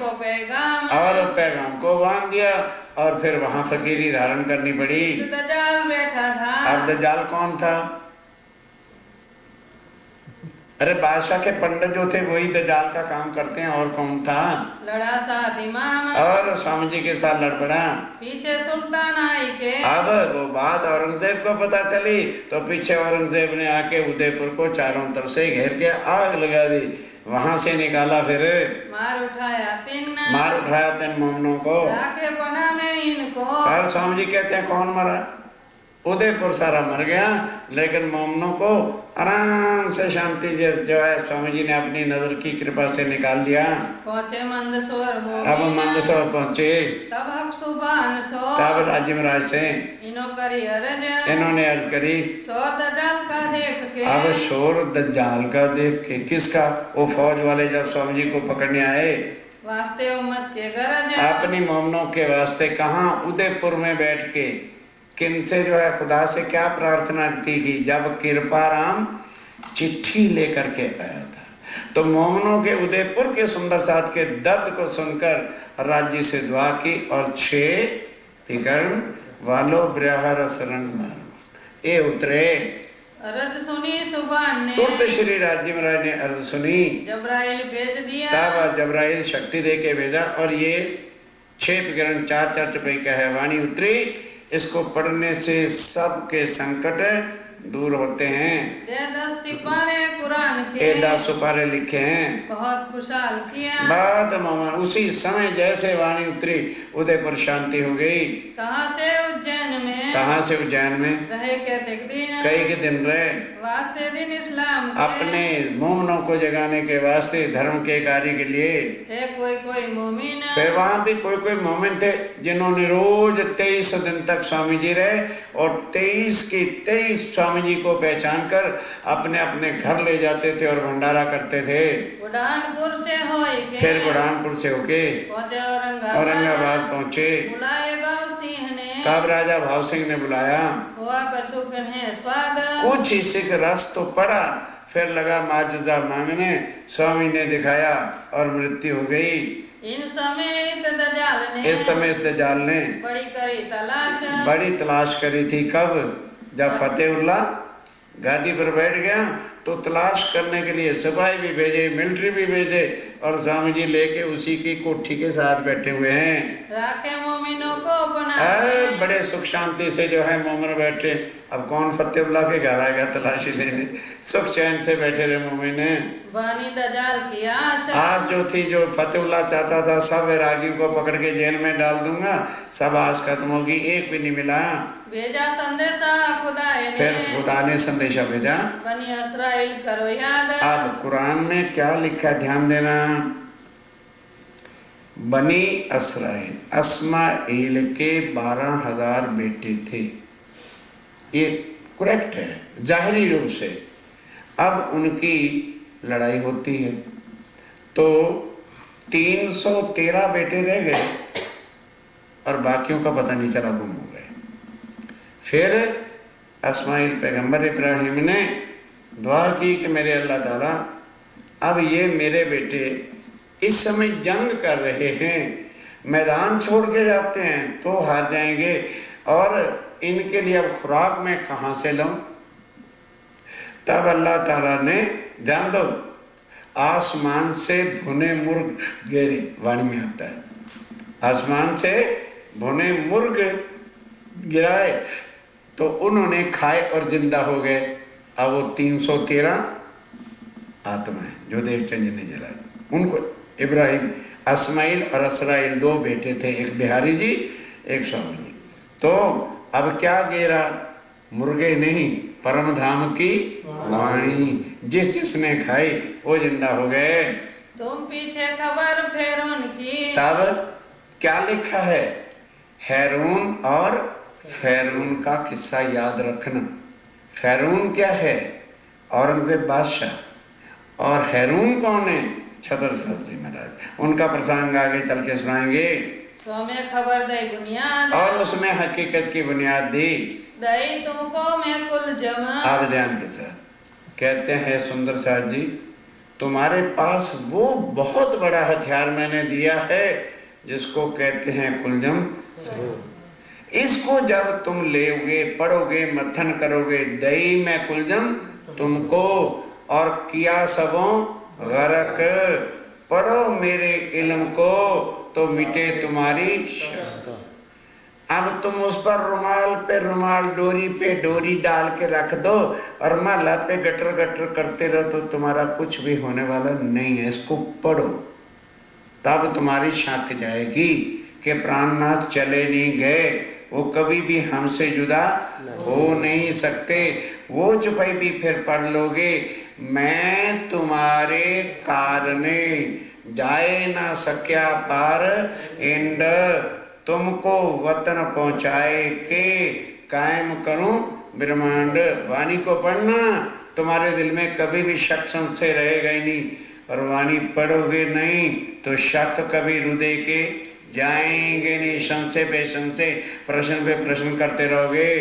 को पैगाम, और पैगाम को बांध दिया और फिर वहां फकीरी धारण करनी पड़ी। दजाल बैठा था। अब दजाल कौन था? अरे बादशाह के पंडित जो थे वही दजाल का काम करते हैं, और कौन था? लड़ा साथ इमाम, और स्वामी जी के साथ लड़ पड़ा। पीछे सुल्तान आई के, अब वो बात औरंगजेब को पता चली तो पीछे औरंगजेब ने आके उदयपुर को चारों तरफ से घेर के आग लगा दी, वहां से निकाला, फिर मार उठाया तीन मोमनों को, जाके पना में इनको। और स्वामी जी कहते हैं कौन मरा? उदयपुर सारा मर गया, लेकिन मोमनों को आराम से शांति जो है स्वामी जी ने अपनी नजर की कृपा से निकाल दिया। पहुंचे मंदसौर, अब मंदसौर पहुंचे। तब हक सुबह सो, तब राज्य महाराज से इन्होंने अर्ज करी, शोर दजाल का देख के। अब शोर दज्जाल का देख के? किसका? वो फौज वाले जब स्वामी जी को पकड़ने आए, वास्ते उम्मत के गरज, अपनी मोमनों के वास्ते। कहाँ? उदयपुर में बैठ के किनसे जो है खुदा से क्या प्रार्थना की थी? जब कृपाराम चिट्ठी लेकर के आया था तो मोमनों के उदयपुर के सुंदर साथ के दर्द को सुनकर राज्य से दुआ की और 6 पिकर्ण वालो ब्रहर शरण ये उतरे। अर्ज सुनी सुबान ने, तुरंत श्री राज्य महाराज ने अर्ज सुनी, जबराइल भेज दिया। तब जबराइल शक्ति दे के भेजा और ये 6 पिकर्ण 4-4 चौपाई का है वाणी उतरी। इसको पढ़ने से सबके संकट दूर होते हैं। 10 सिपारे कुरान के, 10 सिपारे लिखे हैं, बहुत खुशहाल किया। बात मामा उसी समय जैसे वाणी उतरी उदयपुर शांति हो गई। कहाँ से? उज्जैन में। कहाँ से? उज्जैन में। रहे कहते दिन कई के दिन रहे। वास्ते दिन इस्लाम के अपने मोमिनों को जगाने के वास्ते, धर्म के कार्य के लिए थे कोई कोई मोमिन। फिर वहां भी कोई कोई मोमिन थे जिन्होंने रोज 23 दिन तक स्वामी जी रहे और 23 की 23 स्वामी जी को पहचान कर अपने अपने घर ले जाते थे और भंडारा करते थे। बुढ़ानपुर से होके फिर बुढ़ानपुर से होके पहुंचे औरंगाबाद पहुंचे। बुलाए बाबू सिंह ने तब राजा भाव सिंह ने बुलाया। हुआ कछु कन्हे स्वागत। कुछ इसी का रस तो पड़ा, फिर लगा माजजा मांगने, स्वामी ने दिखाया और मृत्यु हो गई। इन समय दजाल ने इस समय इस दजाल ने बड़ी तलाश करी थी। कब? जब फतेहुल्लाह गादी पर बैठ गया तो तलाश करने के लिए सिपाही भी भेजे, मिलिट्री भी भेजे और स्वामी जी लेके उसी की कोठी के साथ बैठे हुए हैं। राखे मोमिनों को बना बड़े सुख शांति से जो है मोमिन बैठे। अब कौन फतेहुल्लाह के घर आएगा तलाशी लेने? सुख चैन से बैठे रहे मोमिन। बानी दजाल की आशा आज जो थी, जो फतेहुल्लाह चाहता था सब वैरागियों को पकड़ के जेल में डाल दूंगा, सब आज खत्म होगी, एक भी नहीं मिला। भेजा संदेशा खुदा ने, फिर खुदा ने संदेशा भेजा, बनी इसराइल करो याद। अब कुरान में क्या लिखा ध्यान देना। बनी इसराइल, अस्माइल के 12,000 बेटे थे, ये करेक्ट है जाहिरी रूप से। अब उनकी लड़ाई होती है तो 313 बेटे रह गए और बाकियों का पता नहीं चला, गुम हो गए। फिर इस्माइल पैगंबर इब्राहिम ने दुआ की कि मेरे अल्लाह ताला, अब ये मेरे बेटे इस समय जंग कर रहे हैं, मैदान छोड़ के जाते हैं तो हार जाएंगे और इनके लिए अब खुराक मैं कहां से लाऊं। तब अल्लाह ताला ने, ध्यान दो, आसमान से भुने मुर्ग गिरे, वाणी में आता है, आसमान से भुने मुर्ग गिराए तो उन्होंने खाए और जिंदा हो गए। अब वो 313 आत्माएं जो देवचंद ने जलाए, उनको इब्राहिम, इस्माइल और इसराइल 2 बेटे थे, एक बिहारी जी एक स्वामी जी। तो अब क्या गिरा? मुर्गे नहीं, परम धाम की वाणी, जिसने खाई वो जिंदा हो गए। तुम पीछे खबर फेरून की। तब क्या लिखा है? हैरून और फैरून का किस्सा याद रखना। फैरून क्या है? औरंगजेब बादशाह। और हैरून कौन है? छत्रसाल जी महाराज। उनका प्रसंग आगे चल के सुनाएंगे। तो में खबर दे बुनियाद और उसमें हकीकत की बुनियाद दी। दई तुमको मैं कुल जमा। आप ध्यान के साथ कहते हैं सुंदर साथ जी, तुम्हारे पास वो बहुत बड़ा हथियार मैंने दिया है जिसको कहते हैं कुलजम। इसको जब तुम लेोगे, पढ़ोगे, मथन करोगे, दई मैं कुलजम तुमको और किया सबों गरक, पढ़ो मेरे इल्म को तो मिटे तुम्हारी शक। अब तुम उस पर रुमाल पे रुमाल, डोरी पे डोरी डाल के रख दो और माला पे गटर गटर करते रहो तो तुम्हारा कुछ भी होने वाला नहीं है। इसको पढ़ो तब तुम्हारी शक जाएगी कि प्राणनाथ चले नहीं गए, वो कभी भी हमसे जुदा हो नहीं सकते। वो चुपाई भी फिर पढ़ लोगे, मैं तुम्हारे कारणे जाए ना सक्या पार इंड, तुमको वतन पहुंचाए के कायम करूं ब्रह्मांड। वाणी को पढ़ना, तुम्हारे दिल में कभी भी शक संशय रहेगा ही नहीं। और वाणी पढ़ोगे नहीं तो शक कभी हृदय के जाएंगे नहीं। संशय पे संशय, प्रश्न पे प्रश्न करते रहोगे।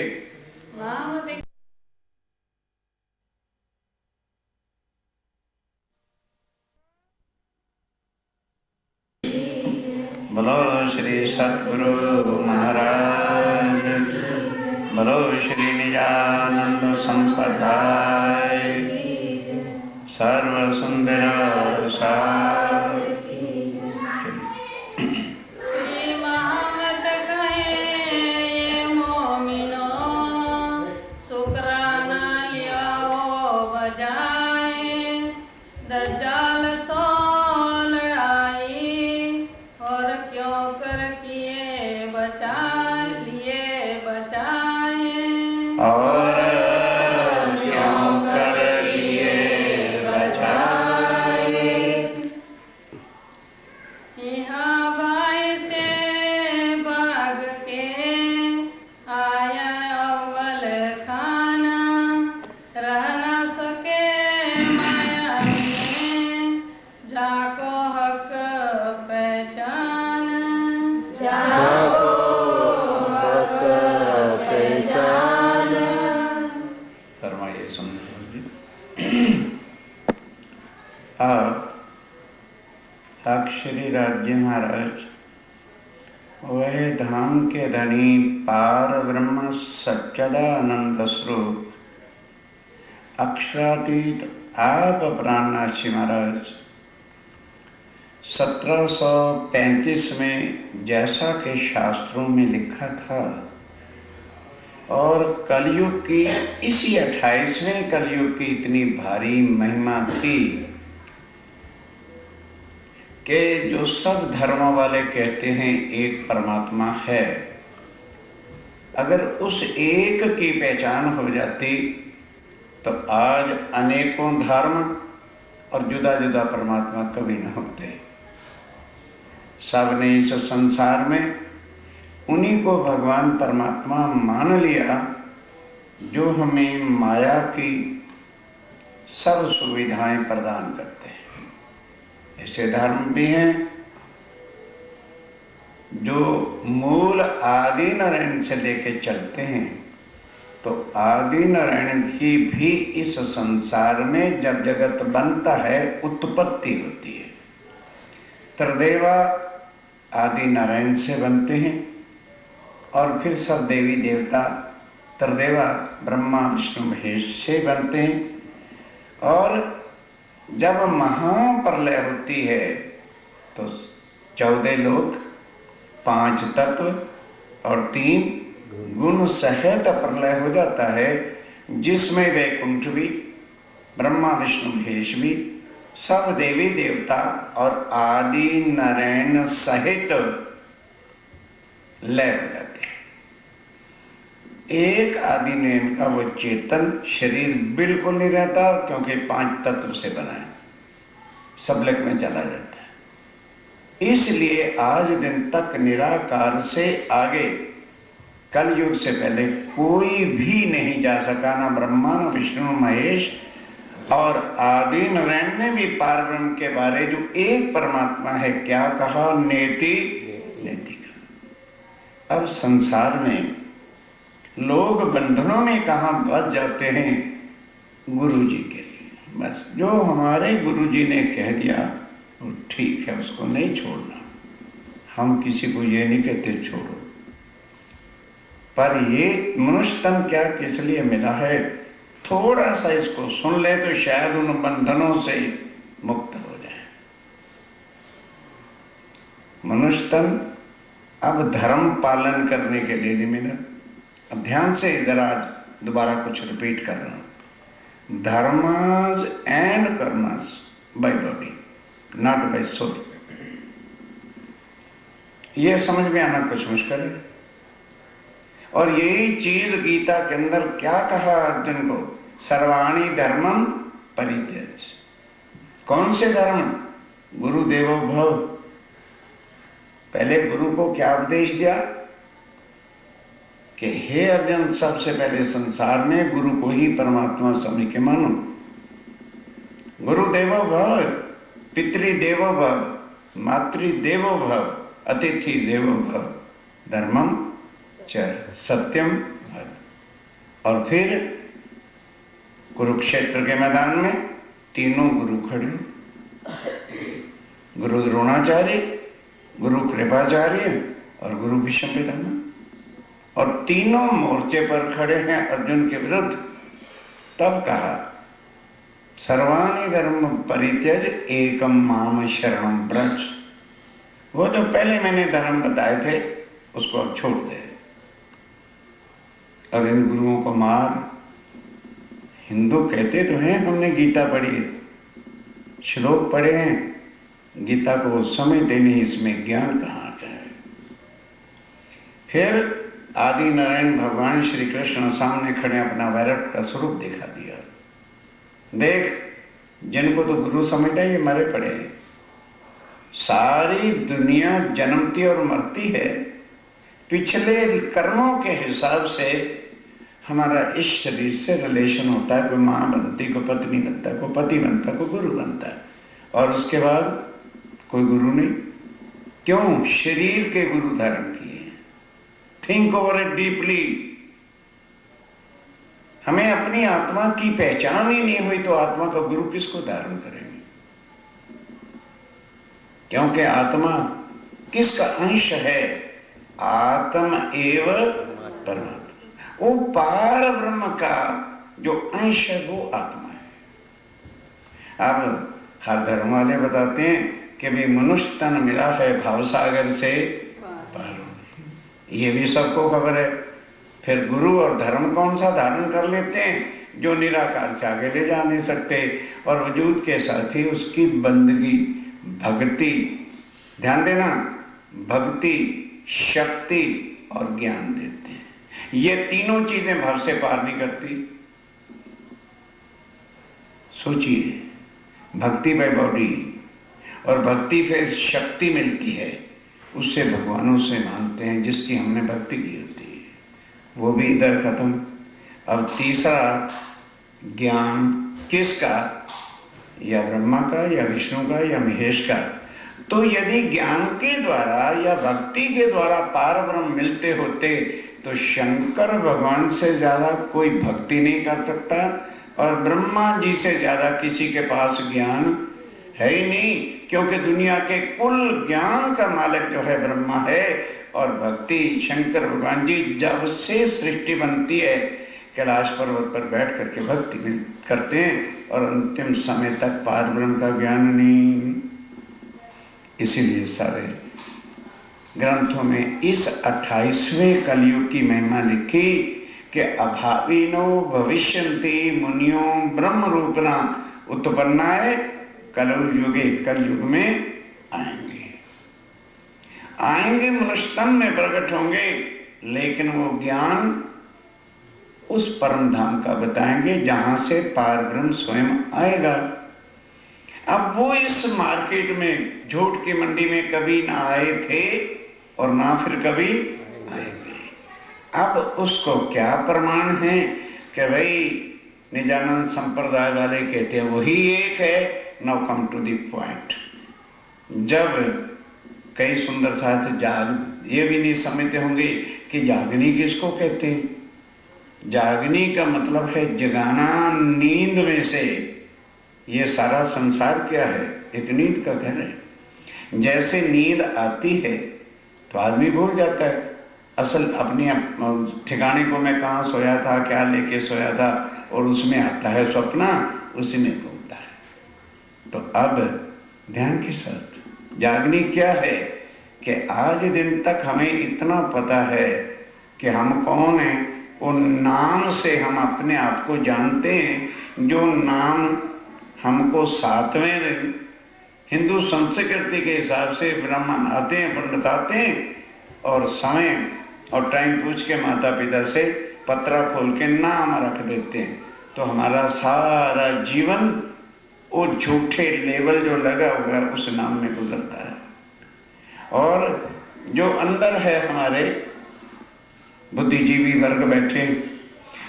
बोलो श्री सतगुरु महाराज, बोलो श्री निजानंद संप्रदाय, सर्व सुंदर सार। श्री महामत कहे ये मोमिनो, शुक्राना लियाओ बजाए, दज्जाल सो लड़ाई और क्यों कर किए बचाए, लिए बचाए। फरमाइए सुन। आप श्री राज्य महाराज वह धाम के धनी पार ब्रह्म सच्चिदानंद स्वरूप अक्षरातीत आप प्राणनाथजी महाराज 1735 में जैसा कि शास्त्रों में लिखा था और कलयुग की इसी 28वें कलयुग की इतनी भारी महिमा थी कि जो सब धर्मों वाले कहते हैं एक परमात्मा है, अगर उस एक की पहचान हो जाती तो आज अनेकों धर्म और जुदा जुदा परमात्मा कभी न होते। सबने इस संसार में उन्हीं को भगवान परमात्मा मान लिया जो हमें माया की सब सुविधाएं प्रदान करते हैं। ऐसे धर्म भी हैं जो मूल आदि नारायण से लेके चलते हैं, तो आदि नारायण की भी इस संसार में जब जगत बनता है उत्पत्ति होती है। त्रिदेवा आदि नारायण से बनते हैं और फिर सब देवी देवता त्रिदेवा ब्रह्मा विष्णु महेश से बनते हैं और जब महाप्रलय होती है तो 14 लोक 5 तत्व और 3 गुण सहित प्रलय हो जाता है, जिसमें वैकुंठ भी ब्रह्मा विष्णु महेश भी सब देवी देवता और आदि नारायण सहित लय हो जाते हैं। एक आदि नारायण का वो चेतन शरीर बिल्कुल नहीं रहता क्योंकि 5 तत्व से बना है, सबलक में चला जाता है। इसलिए आज दिन तक निराकार से आगे कलयुग से पहले कोई भी नहीं जा सका, ना ब्रह्मा ना विष्णु महेश, और आदि नारायण ने भी पारब्रह्म के बारे जो एक परमात्मा है क्या कहा, नेति नेति का। अब संसार में लोग बंधनों में कहां बच जाते हैं, गुरु जी के लिए। बस जो हमारे गुरु जी ने कह दिया वो ठीक है, उसको नहीं छोड़ना। हम किसी को ये नहीं कहते छोड़ो, पर ये मनुष्य तन क्या किस लिए मिला है, थोड़ा सा इसको सुन ले तो शायद उन बंधनों से मुक्त हो जाए। मनुष्य तन अब धर्म पालन करने के लिए नहीं मिला। अब ध्यान से जरा आज दोबारा कुछ रिपीट कर रहा हूं। Dharmas and karmas by body not by soul. यह समझ में आना कुछ मुश्किल है। और यही चीज गीता के अंदर क्या कहा अर्जुन को, सर्वाणी धर्मम परित्यज। कौन से धर्म? गुरु देवो भव। पहले गुरु को क्या उपदेश दिया कि हे अर्जुन, सबसे पहले संसार में गुरु को ही परमात्मा समझ के मानो। गुरु देवो भव, पितृ देवो भव, मातृ देवो भव, अतिथि देवो भव, धर्मम चर सत्यम भव। और फिर कुरुक्षेत्र के मैदान में तीनों गुरु खड़े, गुरु द्रोणाचार्य, गुरु कृपाचार्य और गुरु भीष्म पितामह, और तीनों मोर्चे पर खड़े हैं अर्जुन के विरुद्ध। तब कहा सर्वाणि धर्म परित्यज एकम माम शरणम व्रज। वो जो पहले मैंने धर्म बताए थे उसको अब छोड़ दे और इन गुरुओं को मार। हिंदू कहते तो हैं हमने गीता पढ़ी है, श्लोक पढ़े हैं, गीता को वो समझते नहीं, इसमें ज्ञान कहां का है। फिर आदि नारायण भगवान श्री कृष्ण सामने खड़े अपना वैराग्य का स्वरूप दिखा दिया। देख, जिनको तो गुरु समझता है ये मरे पड़े हैं। सारी दुनिया जन्मती और मरती है, पिछले कर्मों के हिसाब से हमारा इस शरीर से रिलेशन होता है। कोई मां बनती, कोई पत्नी बनता, कोई पति बनता, कोई गुरु बनता है, और उसके बाद कोई गुरु नहीं। क्यों? शरीर के गुरु धारण किए। Think over it deeply. हमें अपनी आत्मा की पहचान ही नहीं हुई तो आत्मा का गुरु किसको धारण करेंगे? क्योंकि आत्मा किसका अंश है? आत्म एव परमात्मा। वो पार ब्रह्म का जो अंश है वो आत्मा है। अब हर धर्म वाले बताते हैं कि भी मनुष्य तन मिला है भावसागर से पार। ये भी सबको खबर है। फिर गुरु और धर्म कौन सा धारण कर लेते हैं? जो निराकार से आगे ले जा नहीं सकते और वजूद के साथ ही उसकी बंदगी, भक्ति, ध्यान देना, भक्ति, शक्ति और ज्ञान देते हैं। ये तीनों चीजें भाव से पार नहीं करती। सोचिए, भक्ति बाय बॉडी और भक्ति फिर शक्ति मिलती है, उससे भगवानों से मानते हैं जिसकी हमने भक्ति की होती है, वो भी इधर खत्म। अब तीसरा ज्ञान किसका? या ब्रह्मा का, या विष्णु का, या महेश का। तो यदि ज्ञान के द्वारा या भक्ति के द्वारा पार ब्रह्म मिलते होते तो शंकर भगवान से ज्यादा कोई भक्ति नहीं कर सकता और ब्रह्मा जी से ज्यादा किसी के पास ज्ञान है ही नहीं, क्योंकि दुनिया के कुल ज्ञान का मालिक जो है ब्रह्मा है। और भक्ति शंकर भगवान जी जब से सृष्टि बनती है कैलाश पर्वत पर बैठ करके भक्ति करते हैं और अंतिम समय तक पार ब्रह्म का ज्ञान नहीं। इसीलिए सारे ग्रंथों में इस 28वें कलयुग की महिमा लिखी कि अभाविनो भविष्यन्ति मुनियो ब्रह्म रूपना उत्पन्नाय कलयुगे, कलयुग में आएंगे मनुष्य तन में प्रकट होंगे, लेकिन वो ज्ञान उस परम धाम का बताएंगे जहां से पार ब्रह्म स्वयं आएगा। अब वो इस मार्केट में, झूठ की मंडी में कभी ना आए थे और ना फिर कभी आएंगे। अब उसको क्या प्रमाण है कि भाई निजानंद संप्रदाय वाले कहते हैं वही एक है। Now come to the point. जब कई सुंदर साथ ये भी नहीं समझते होंगे कि जागनी किसको कहते हैं। जागनी का मतलब है जगाना नींद में से। ये सारा संसार क्या है? एक नींद का घर है। जैसे नींद आती है तो आदमी भूल जाता है असल अपने ठिकाने को, मैं कहां सोया था, क्या लेके सोया था, और उसमें आता है सपना, उसी में घूमता है। तो अब ध्यान के साथ जागनी क्या है कि आज दिन तक हमें इतना पता है कि हम कौन हैं। वो नाम से हम अपने आप को जानते हैं। जो नाम हमको 7वें दिन हिंदू संस्कृति के हिसाब से ब्राह्मण आते हैं, पंडित आते हैं और समय और टाइम पूछ के माता पिता से पत्रा खोल के नाम रख देते हैं। तो हमारा सारा जीवन वो झूठे लेवल जो लगा हुआ है उस नाम में गुजरता है। और जो अंदर है हमारे बुद्धिजीवी वर्ग बैठे,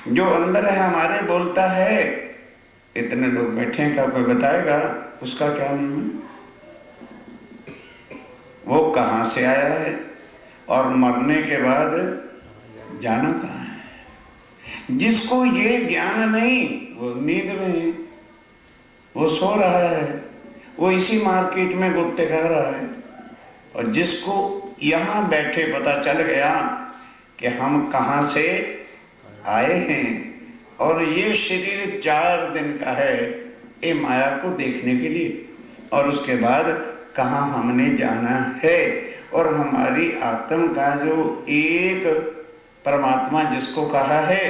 जो अंदर है हमारे बोलता है, इतने लोग बैठे हैं, क्या कोई बताएगा उसका क्या नाम है? वो कहां से आया है और मरने के बाद जाना कहां है? जिसको ये ज्ञान नहीं वो नींद में है, वो सो रहा है, वो इसी मार्केट में गुत्ते खा रहा है। और जिसको यहां बैठे पता चल गया कि हम कहां से आए हैं और ये शरीर 4 दिन का है ये माया को देखने के लिए, और उसके बाद कहां हमने जाना है। और हमारी आत्म का जो एक परमात्मा जिसको कहा है,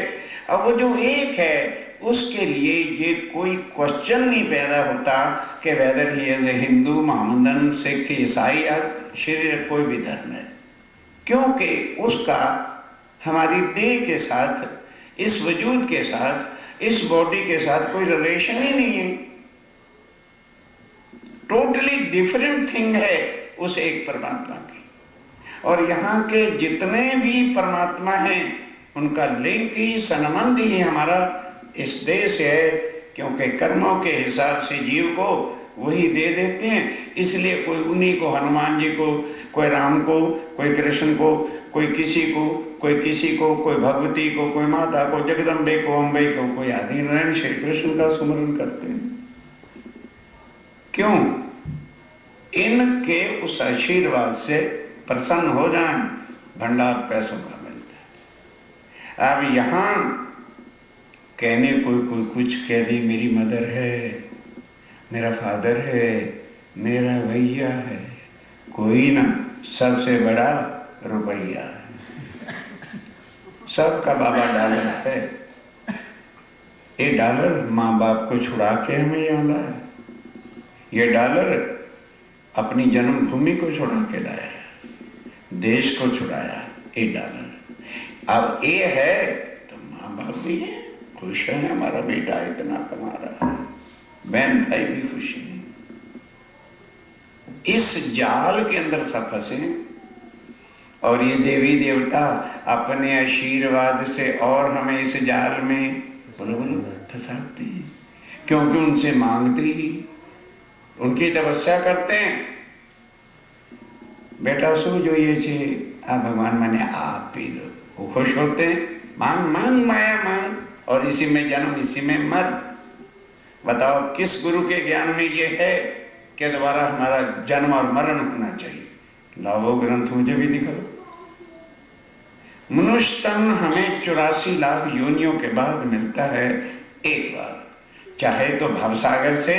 अब वो जो एक है उसके लिए ये कोई क्वेश्चन नहीं पैदा होता कि weather he is a Hindu, Mohammedan, Sikh, ईसाई या शरीर कोई भी धर्म है, क्योंकि उसका हमारी देह के साथ, इस वजूद के साथ, इस बॉडी के साथ कोई रिलेशन ही नहीं है। टोटली डिफरेंट थिंग है उस एक परमात्मा की। और यहां के जितने भी परमात्मा हैं उनका लिंक ही, संबंध ही हमारा इस देह से है, क्योंकि कर्मों के हिसाब से जीव को वही दे देते हैं। इसलिए कोई उन्हीं को, हनुमान जी को, कोई राम को, कोई कृष्ण को, कोई किसी को, कोई किसी को, कोई भगवती को, कोई माता को, जगदम्बे को, अम्बे को, कोई आदि नारायण श्री कृष्ण का सुमरन करते हैं। क्यों? इनके उस आशीर्वाद से प्रसन्न हो जाएं, भंडार पैसों का मिलता है। अब यहां कहने कोई कुछ कह दी, मेरी मदर है, मेरा फादर है, मेरा भैया है, कोई ना, सबसे बड़ा रुपया है, सबका बाबा डॉलर है। ये डॉलर मां बाप को छुड़ा के हमें यहां लाया, ये डॉलर अपनी जन्मभूमि को छुड़ा के लाया, देश को छुड़ाया ये डॉलर। अब ये है तो मां बाप भी है, खुश है, हमारा बेटा इतना कमा रहा है, बहन भाई भी खुश हैं। इस जाल के अंदर सब फंसे और ये देवी देवता अपने आशीर्वाद से और हमें इस जाल में फंसाते हैं, क्योंकि उनसे मांगते ही, उनकी तपस्या करते हैं। बेटा सो जो ये चीज आप भगवान माने आप पी दो, वो खुश होते हैं, मांग मांग माया मांग, और इसी में जन्म, इसी में मर। बताओ किस गुरु के ज्ञान में ये है कि दोबारा हमारा जन्म और मरण होना चाहिए? लाओ वो ग्रंथ मुझे भी दिखाओ। मनुष्य तन हमें 84 लाख योनियों के बाद मिलता है एक बार, चाहे तो भवसागर से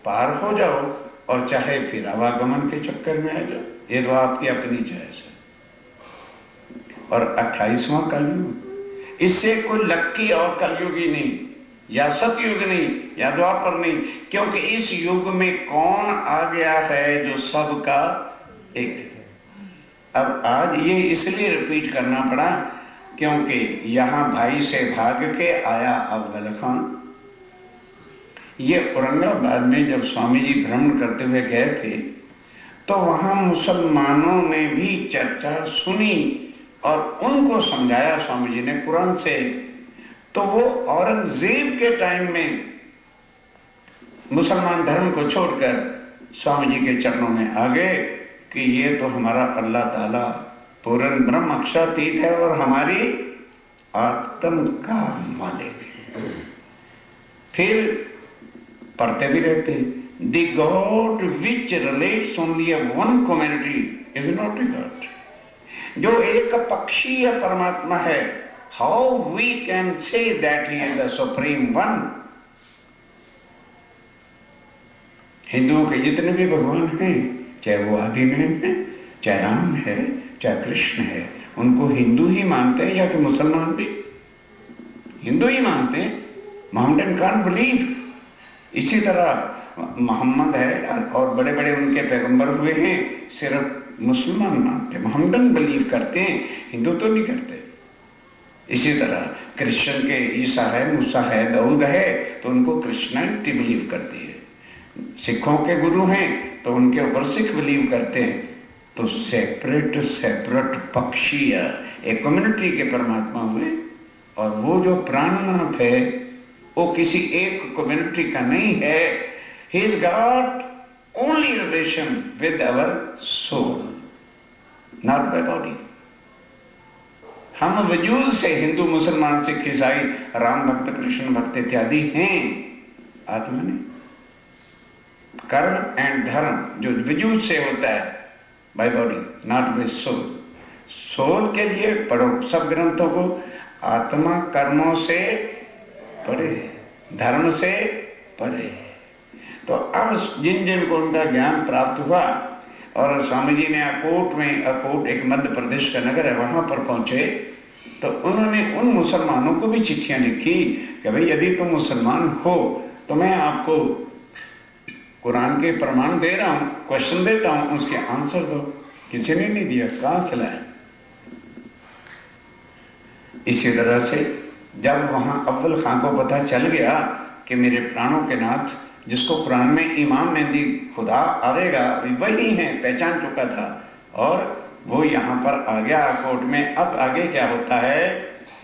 पार हो जाओ और चाहे फिर आवागमन के चक्कर में आ जाओ, ये तो आपकी अपनी चॉइस है। और 28वां कलयुग, इससे कोई लक्की और कलयुग ही नहीं, या सतयुग नहीं, या द्वापर नहीं, क्योंकि इस युग में कौन आ गया है जो सबका एक है। अब आज ये इसलिए रिपीट करना पड़ा क्योंकि यहां भाई से भाग के आया अफजल खान। ये औरंगाबाद में जब स्वामी जी भ्रमण करते हुए गए थे तो वहां मुसलमानों ने भी चर्चा सुनी और उनको समझाया स्वामी जी ने कुरान से। तो वो औरंगजेब के टाइम में मुसलमान धर्म को छोड़कर स्वामी जी के चरणों में आ गए कि ये तो हमारा अल्लाह ताला पूर्ण ब्रह्म अक्षरातीत है और हमारी आत्म का मालिक है। फिर पढ़ते भी रहते, the god which relates only one community is not a god. जो एक पक्षीय परमात्मा है, how we can say that he is the supreme one. हिंदुओं के जितने भी भगवान हैं, चाहे वो आदि में है, चाहे राम है, चाहे कृष्ण है, उनको हिंदू ही मानते हैं या कि मुसलमान भी हिंदू ही मानते हैं। Mohammedan can't believe. इसी तरह मोहम्मद है और बड़े बड़े उनके पैगंबर हुए हैं, सिर्फ मुसलमान मानते हैं, मोहम्मदन बिलीव करते हैं, हिंदू तो नहीं करते। इसी तरह क्रिश्चियन के ईसा है, मूसा है, दाऊद है, तो उनको क्रिश्चियनिटी बिलीव करती है। सिखों के गुरु हैं तो उनके ऊपर सिख बिलीव करते हैं। तो सेपरेट पक्षीय एक कम्युनिटी के परमात्मा हुए, और वो जो प्राणनाथ है वो किसी एक कम्युनिटी का नहीं है। He is got only relation with our soul, not by body. हम वजूद से हिंदू, मुसलमान, सिख, ईसाई, राम भक्त, कृष्ण भक्त इत्यादि हैं, आत्मा नहीं। कर्म एंड धर्म जो वजूद से होता है by body, not by soul. Soul के लिए पढ़ो सब ग्रंथों को, आत्मा कर्मों से परे, धर्म से परे। तो अब जिन जिन को उनका ज्ञान प्राप्त हुआ और स्वामी जी ने अकोट में, अकोट एक मध्य प्रदेश का नगर है, वहां पर पहुंचे तो उन्होंने उन मुसलमानों को भी चिट्ठियां लिखी कि भाई यदि तुम मुसलमान हो तो मैं आपको कुरान के प्रमाण दे रहा हूं, क्वेश्चन देता हूं, उसके आंसर दो। किसी ने नहीं दिया, कहां से लाए? इसी तरह से जब वहां अव्वल खां को पता चल गया कि मेरे प्राणों के नाथ, जिसको कुरान में इमाम मेहदी खुदा आवेगा वही है, पहचान चुका था, और वो यहां पर आ गया कोर्ट में। अब आगे क्या होता है?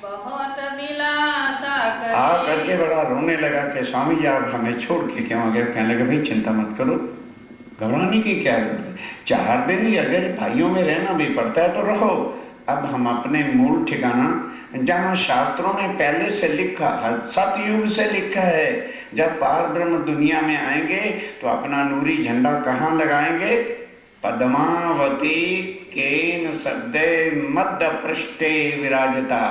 बहुत दिलासा आ करके बड़ा रोने लगा कि स्वामी जी आप हमें छोड़ के क्यों आ गए? कहने लगे भाई चिंता मत करो, घबराने की क्या जरूरत है, 4 दिन ही अगर भाइयों में रहना भी पड़ता है तो रहो, अब हम अपने मूल ठिकाना, जहां शास्त्रों में पहले से लिखा, सतयुग से लिखा है, जब पार ब्रह्म दुनिया में आएंगे तो अपना नूरी झंडा कहां लगाएंगे? पद्मावती केन सद्दे मध्य पृष्ठे विराजता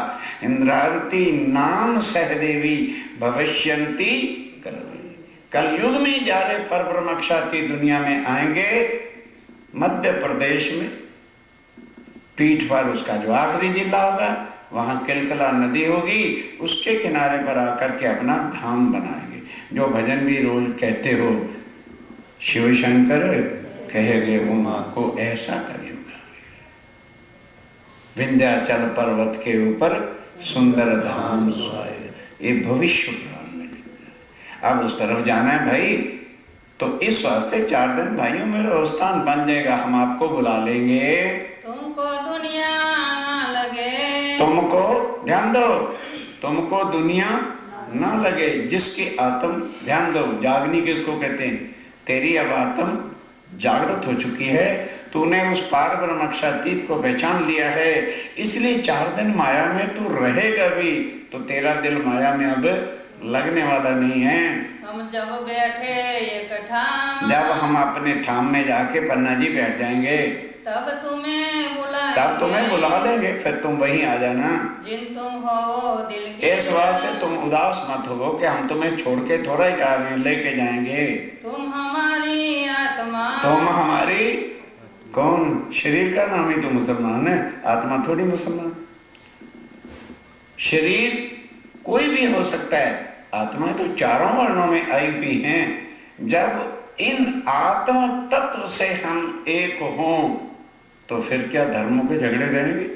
इंद्रावती नाम सहदेवी भविष्यंती कलयुग में जा रहे पर ब्रह्मक्षाती दुनिया में आएंगे। मध्य प्रदेश में पीठ पर उसका जो आखिरी जिला होगा, वहां किलकला नदी होगी, उसके किनारे पर आकर के अपना धाम बनाएंगे। जो भजन भी रोज कहते हो, शिव शंकर कहेगे उमा को ऐसा करेगा, विंध्याचल पर्वत के ऊपर सुंदर धाम सोए। ये भविष्य पुराण में लिखा। अब उस तरफ जाना है भाई, तो इस वास्ते 4 दिन भाइयों मेरा स्थान बन जाएगा, हम आपको बुला लेंगे। तुमको दुनिया लगे, तुमको ध्यान दो, तुमको दुनिया ना लगे। जिसकी आत्म, ध्यान दो, जागनी किसको कहते हैं? तेरी अब आत्म जागृत हो चुकी है, तूने उस पार ब्रह्मक्षातीत को पहचान लिया है, इसलिए 4 दिन माया में तू रहेगा भी, तो तेरा दिल माया में अब लगने वाला नहीं है। हम जब बैठे एक ठाम, जब हम अपने ठाम में जाके पन्ना जी बैठ जाएंगे, तब तुम्हें बुला लेंगे, फिर तुम वहीं आ जाना। जिन तुम हो दिल की, इस वास्ते तुम उदास मत हो कि हम तुम्हें छोड़ के थोड़ा ही जा रहे हैं, लेके जाएंगे। तुम हमारी आत्मा, तुम हमारी कौन? शरीर का नाम ही तो मुसलमान है, आत्मा थोड़ी मुसलमान। शरीर कोई भी हो सकता है, आत्मा तो 4 वर्णों में आई हुई हैं। जब इन आत्म तत्व से हम एक हों, तो फिर क्या धर्मों के झगड़े रहेंगे?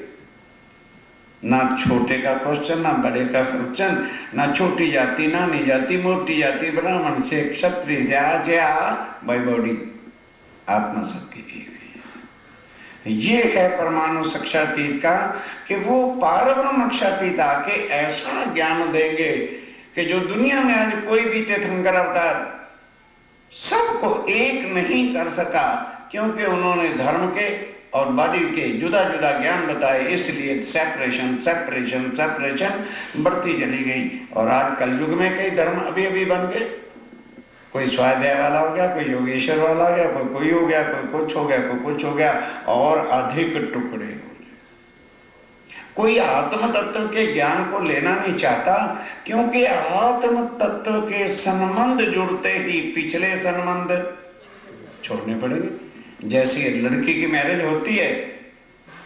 ना छोटे का क्वेश्चन, ना बड़े का क्वेश्चन, ना छोटी जाति, ना नी जाति, मोटी जाति, ब्राह्मण से क्षत्रिय से, आज बाय बॉडी आत्मा सबकी एक है। ये है परमाणु साक्षातीत का, कि वो पार ब्रह्मक्षातीत आके ऐसा ज्ञान देंगे कि जो दुनिया में आज कोई भी तीर्थंकर अवतार सबको एक नहीं कर सका, क्योंकि उन्होंने धर्म के और बॉडी के जुदा जुदा ज्ञान बताए, इसलिए सेपरेशन सेपरेशन सेपरेशन बढ़ती चली गई। और आज कलयुग में कई धर्म अभी अभी बन गए, कोई स्वाध्याय वाला हो गया, कोई योगेश्वर वाला हो गया, कोई हो गया, कोई कुछ हो गया, कोई कुछ हो गया, और अधिक टुकड़े हो गए। कोई आत्म तत्व के ज्ञान को लेना नहीं चाहता, क्योंकि आत्म तत्व के संबंध जुड़ते ही पिछले संबंध छोड़ने पड़ेंगे। जैसी लड़की की मैरिज होती है,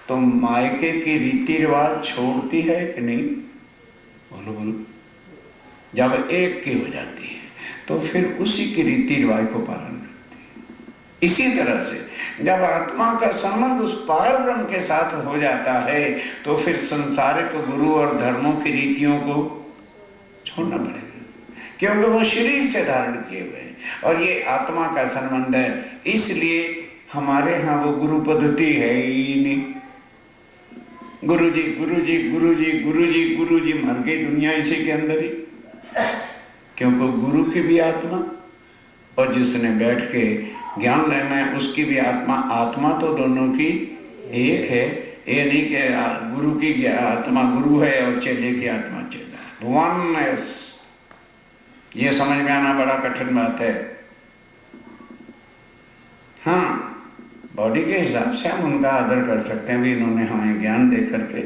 तो मायके की रीति रिवाज छोड़ती है कि नहीं? बोलो बोलो। जब एक की हो जाती है, तो फिर उसी की रीति रिवाज को पालन करती है। इसी तरह से जब आत्मा का संबंध उस पार ब्रह्म के साथ हो जाता है, तो फिर संसारिक गुरु और धर्मों की रीतियों को छोड़ना पड़ेगा, क्योंकि वो शरीर से धारण किए हुए हैं और ये आत्मा का संबंध है। इसलिए हमारे यहां वो गुरु पद्धति है ही नहीं। गुरुजी गुरुजी गुरुजी गुरुजी गुरुजी मर गई दुनिया इसी के अंदर ही, क्योंकि गुरु की भी आत्मा और जिसने बैठ के ज्ञान लेना है उसकी भी आत्मा, आत्मा तो दोनों की एक है। ये नहीं कि गुरु की आत्मा गुरु है और चेले की आत्मा चेला। वननेस, ये समझ में आना बड़ा कठिन बात है। हाँ, बॉडी के हिसाब से हम उनका आदर कर सकते हैं, भी इन्होंने हमें ज्ञान दे करके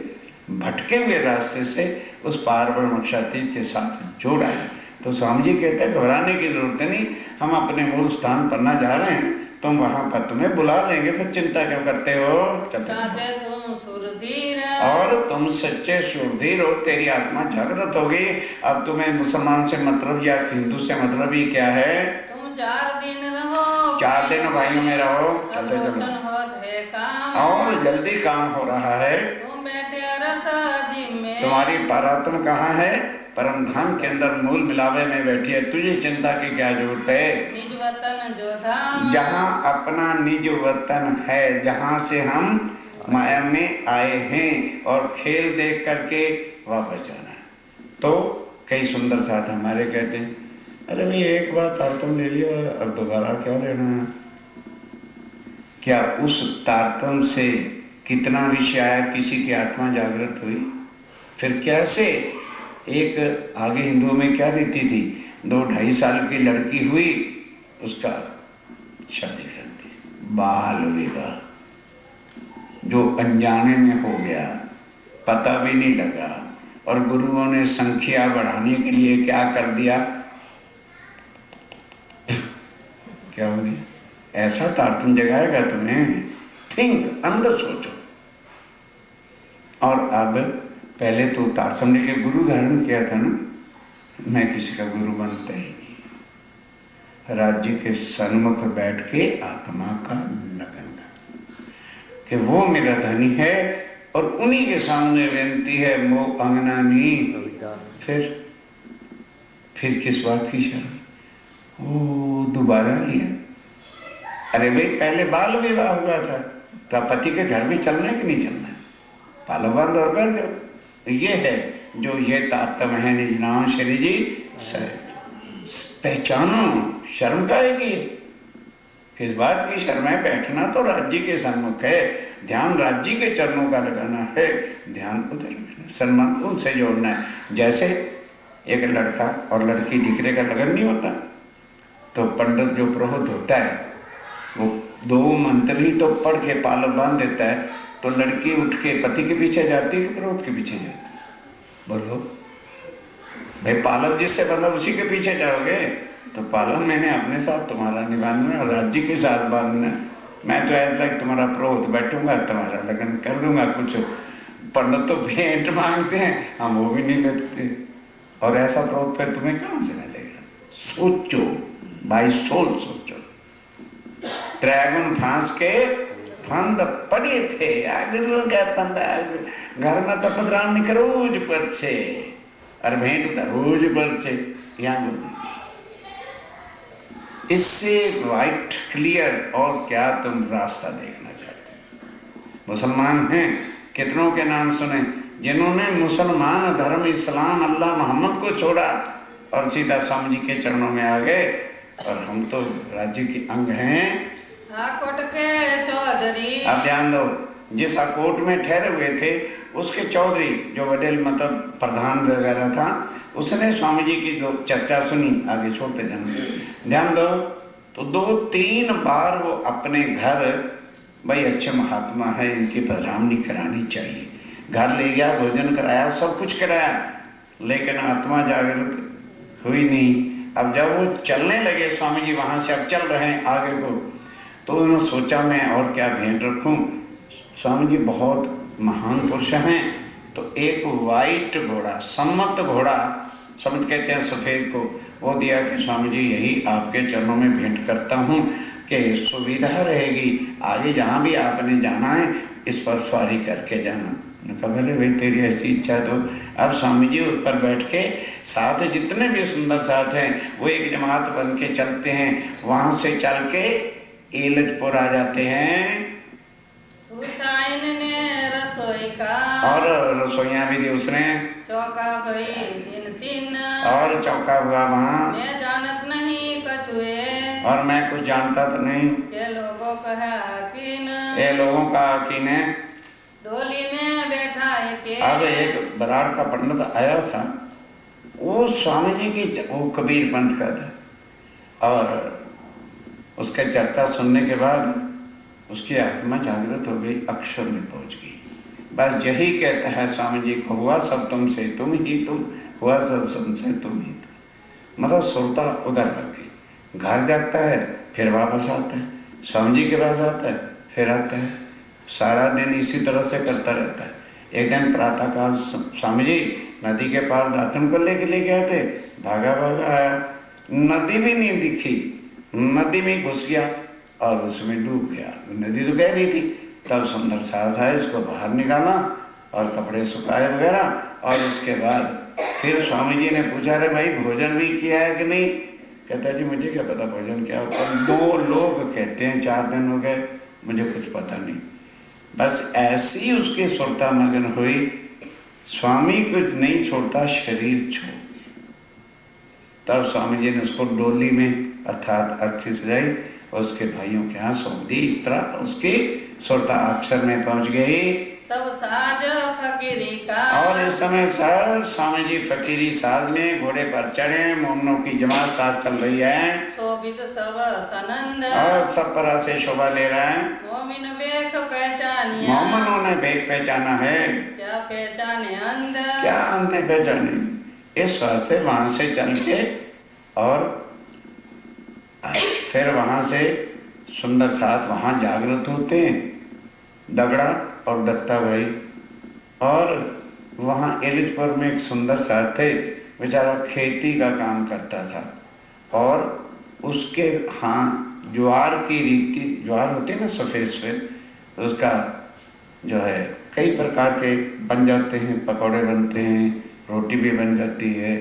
भटके हुए रास्ते से उस पार ब्रह्मक्षातीत के साथ जोड़ा है। तो स्वामी जी कहते हैं घबराने की जरूरत नहीं, हम अपने मूल स्थान पर ना जा रहे हैं, तुम वहां पर तुम्हें बुला लेंगे, फिर चिंता क्यों करते हो? तुम सुरधीर और तुम सच्चे सुरधीर हो, तेरी आत्मा जागृत होगी। अब तुम्हें मुसलमान से मतलब या हिंदू से मतलब ही क्या है? तुम 4 दिन रहो, 4 दिन भाइयों में रहो, चलते चलो, और जल्दी काम हो रहा है। तुम बैठे रस में, तुम्हारी परात्म कहाँ है? परम धाम के अंदर मूल मिलावे में बैठी है। तुझे चिंता की क्या जरूरत है? निज वतन जो धाम, जहां अपना निज वतन है, जहां से हम माया में आए हैं और खेल देख करके वापस जाना है। तो कई सुंदर साथ हमारे कहते हैं, अरे भाई एक बार तारतम ले लिया, अब दोबारा क्या लेना है? क्या उस तारतम से कितना विषय आया, किसी की आत्मा जागृत हुई। फिर कैसे एक आगे हिंदुओं में क्या रीति थी, 2-2.5 साल की लड़की हुई, उसका शादी कर दी, बाल विवाह, जो अनजाने में हो गया, पता भी नहीं लगा। और गुरुओं ने संख्या बढ़ाने के लिए क्या कर दिया, क्या हो गया, ऐसा तारतम्य जगाएगा तुम्हें। थिंक, अंदर सोचो। और अब पहले तो तारतम्य के गुरु धारण किया था ना, मैं किसी का गुरु बनता ही नहीं। राज्य के सन्मुख बैठ के आत्मा का लगन था कि वो मेरा धनी है और उन्हीं के सामने बेनती है, मोह अंगना नहीं। फिर किस बात की शर्म, वो दोबारा लिया। अरे भाई पहले बाल विवाह हुआ था, तो पति के घर भी चलना है कि नहीं चलना है, पालो बंद और कर दो। ये है जो ये तारतम्य है। निज नाम श्री जी पहचानो, शर्म का है कि किस बात की शर्म है। बैठना तो राज्य के सन्मुख है, ध्यान राज्य के चरणों का लगाना है, ध्यान उधर लगाना, सम्मान उनसे जोड़ना है। जैसे एक लड़का और लड़की दिखने का लगन नहीं होता, तो पंडित जो पुरोहित होता है वो 2 मंत्र ही तो पढ़ के पालो बांध देता है, तो लड़की उठ के पति के पीछे जाती है कि पुरोहित के पीछे जाती है? बोलो भाई, पालव जिससे बंधा उसी के पीछे जाओगे। तो पालव मैंने अपने साथ तुम्हारा निभाना, राज्य के साथ बांधना। मैं तो ऐसा तुम्हारा पुरोहित बैठूंगा, तुम्हारा लगन कर दूंगा। कुछ पंडित तो भेंट मांगते हैं, हम वो भी नहीं लेते। और ऐसा पुरोहित फिर तुम्हें कहां से मिलेगा? सोचो, बाई सोल सोचो। ड्रैगन फांस के फंद पड़े थे, आगरू का फंद घर में तो पधराम नहीं रोज पर छे, और भेंट तो रोज पर छे। यहां इससे वाइट क्लियर और क्या तुम रास्ता देखना चाहते हो? मुसलमान हैं, कितनों के नाम सुने जिन्होंने मुसलमान धर्म, इस्लाम, अल्लाह, मोहम्मद को छोड़ा और सीधा स्वामी जी के चरणों में आ गए। और हम तो राज्य के अंग हैं। आकोट के चौधरी, अब ध्यान दो, जिस आकोट में ठहरे हुए थे उसके चौधरी, जो वडेल मतलब प्रधान वगैरह था, उसने स्वामी जी की जो चर्चा सुनी, आगे छोड़ते जाना, ध्यान दो। तो 2-3 बार वो अपने घर, भाई अच्छे महात्मा है, इनकी पधरामनी करानी चाहिए, घर ले गया, भोजन कराया, सब कुछ कराया, लेकिन आत्मा जागृत हुई नहीं। अब जब वो चलने लगे, स्वामी जी वहां से अब चल रहे हैं आगे को, तो उन्होंने सोचा मैं और क्या भेंट रखूं। स्वामी जी बहुत महान पुरुष हैं, तो एक वाइट घोड़ा, सम्मत घोड़ा, सम्मत कहते हैं सफेद को, वो दिया कि स्वामी जी यही आपके चरणों में भेंट करता हूं कि सुविधा रहेगी, आगे जहां भी आपने जाना है इस पर सवारी करके जाना। भले भाई तेरी ऐसी इच्छा। तो अब स्वामी जी उस पर बैठ के साथ जितने भी सुंदर साथ हैं वो एक जमात बन के चलते हैं। वहां से चल के एलजपुर आ जाते हैं। हुसैन ने रसोई का, और रसोइया भी दी उसने, चौका भई दिन 3, और चौका हुआ वहां। मैं जानत नहीं कछुए, और मैं कुछ जानता तो नहीं, ये लोगों कहा किन, ये लोगों का किन है। डोली में बैठा है के। अब एक बराड़ का पंडित आया था, वो स्वामी जी की, वो कबीर पंथ का था, और उसके चर्चा सुनने के बाद उसकी आत्मा जागृत हो गई, अक्षर में पहुंच गई। बस यही कहता है स्वामी जी को, हुआ सब तुमसे तुम ही तुम, हुआ सब तुमसे तुम ही तुम। मतलब सुरता उधर लग गई। घर जाता है, फिर वापस आता है, स्वामी जी के पास आता है, फिर आता है, सारा दिन इसी तरह से करता रहता है। एक दिन प्रातः काल स्वामी जी नदी के पार दातन को लेके गए थे, भागा भागा आया, नदी भी नहीं दिखी, नदी में घुस गया और उसमें डूब गया। नदी तो गहरी थी। तब सुंदर साथ आए, इसको बाहर निकाला और कपड़े सुखाए वगैरह, और उसके बाद फिर स्वामी जी ने पूछा, अरे भाई भोजन भी किया है कि नहीं? कहता जी मुझे क्या पता भोजन क्या होता है, 2 लोग कहते हैं 4 दिन हो गए, मुझे कुछ पता नहीं। बस ऐसी उसकी सुरता मगन हुई, स्वामी कुछ नहीं छोड़ता, शरीर छोड़। तब स्वामी जी ने उसको डोली में अर्थात अर्थी सजाई उसके भाइयों के यहाँ सौंप दी। इस तरह उसकी सुरता अक्षर में पहुंच गई। सब साज फकीरी का, और इस समय सर स्वामी जी फकीरी साज में घोड़े पर चढ़े, मोमनों की जमात साथ चल रही है, शोभित सब सनंद, और सब तरह से शोभा ले रहा है। मोमिन बेख पहचानिया, मोमनों ने बेख पहचाना है, क्या पहचाने अंध, क्या अंधे पहचाने। इस वास्ते वहां से चल के और फिर वहां से सुंदर साथ वहां जागृत होते हैं, दगड़ा और दत्ता भाई। और वहां एलिजपुर में एक सुंदर साथ थे, बेचारा खेती का काम करता था, और उसके ज्वार की रीति, ज्वार होते हैं ना सफेद सफेद, उसका जो है कई प्रकार के बन जाते हैं, पकौड़े बनते हैं, रोटी भी बन जाती है,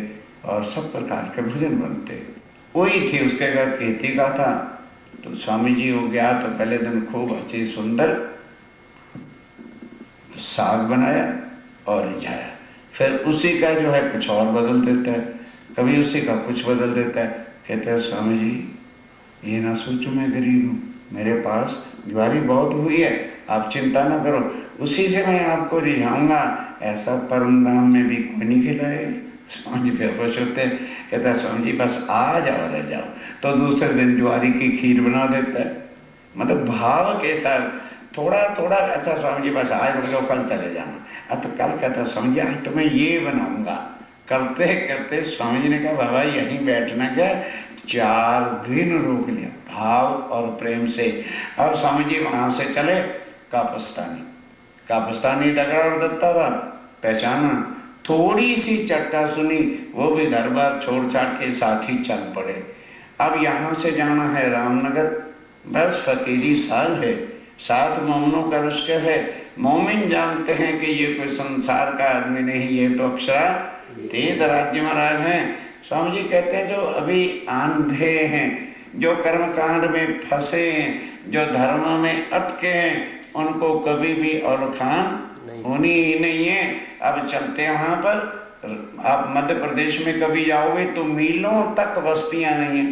और सब प्रकार के भोजन बनते हैं। वही थी, उसके घर खेती का था। तो स्वामी जी हो गया तो पहले दिन खूब अच्छी सुंदर साग बनाया और रिझाया। फिर उसी का जो है कुछ और बदल देता है, कभी उसी का कुछ बदल देता है। कहते हैं स्वामी जी ये ना सोचो मैं गरीब हूं, मेरे पास ज्वारी बहुत हुई है, आप चिंता ना करो, उसी से मैं आपको रिझाऊंगा, ऐसा परम धाम में भी कोई नहीं खिलाए। स्वामी जी फिर खुश होते हैं, कहता है स्वामी जी बस आ जाओ रह जाओ। तो दूसरे दिन ज्वारी की खीर बना देता है, मतलब भाव के साथ थोड़ा थोड़ा। अच्छा स्वामी जी बस आज बोलो कल चले जाना। तो कल कहता स्वामी जी आज तो मैं ये बनाऊंगा। करते करते स्वामी जी ने कहा बाबा यहीं बैठना क्या, 4 दिन रोक लिया भाव और प्रेम से। और स्वामी जी वहां से चले कापस्तानी। कापस्तानी दगड़ा और दत्ता था, पहचाना। थोड़ी सी चर्चा सुनी, वो भी घर बार छोड़ छाड़ के साथ ही चल पड़े। अब यहां से जाना है रामनगर, बस फकीरी साल है, 7 मोमनों का रुष्क है। मोमिन जानते हैं कि ये कोई संसार का आदमी नहीं, ये तो अक्षरातीत राज्य महाराज हैं। स्वामी जी कहते हैं जो अभी आंधे हैं, जो कर्मकांड में फंसे हैं, जो धर्म में अटके हैं, उनको कभी भी औरखान होनी ही नहीं है। अब चलते हैं वहां पर। आप मध्य प्रदेश में कभी जाओगे तो मीलों तक बस्तियां नहीं है।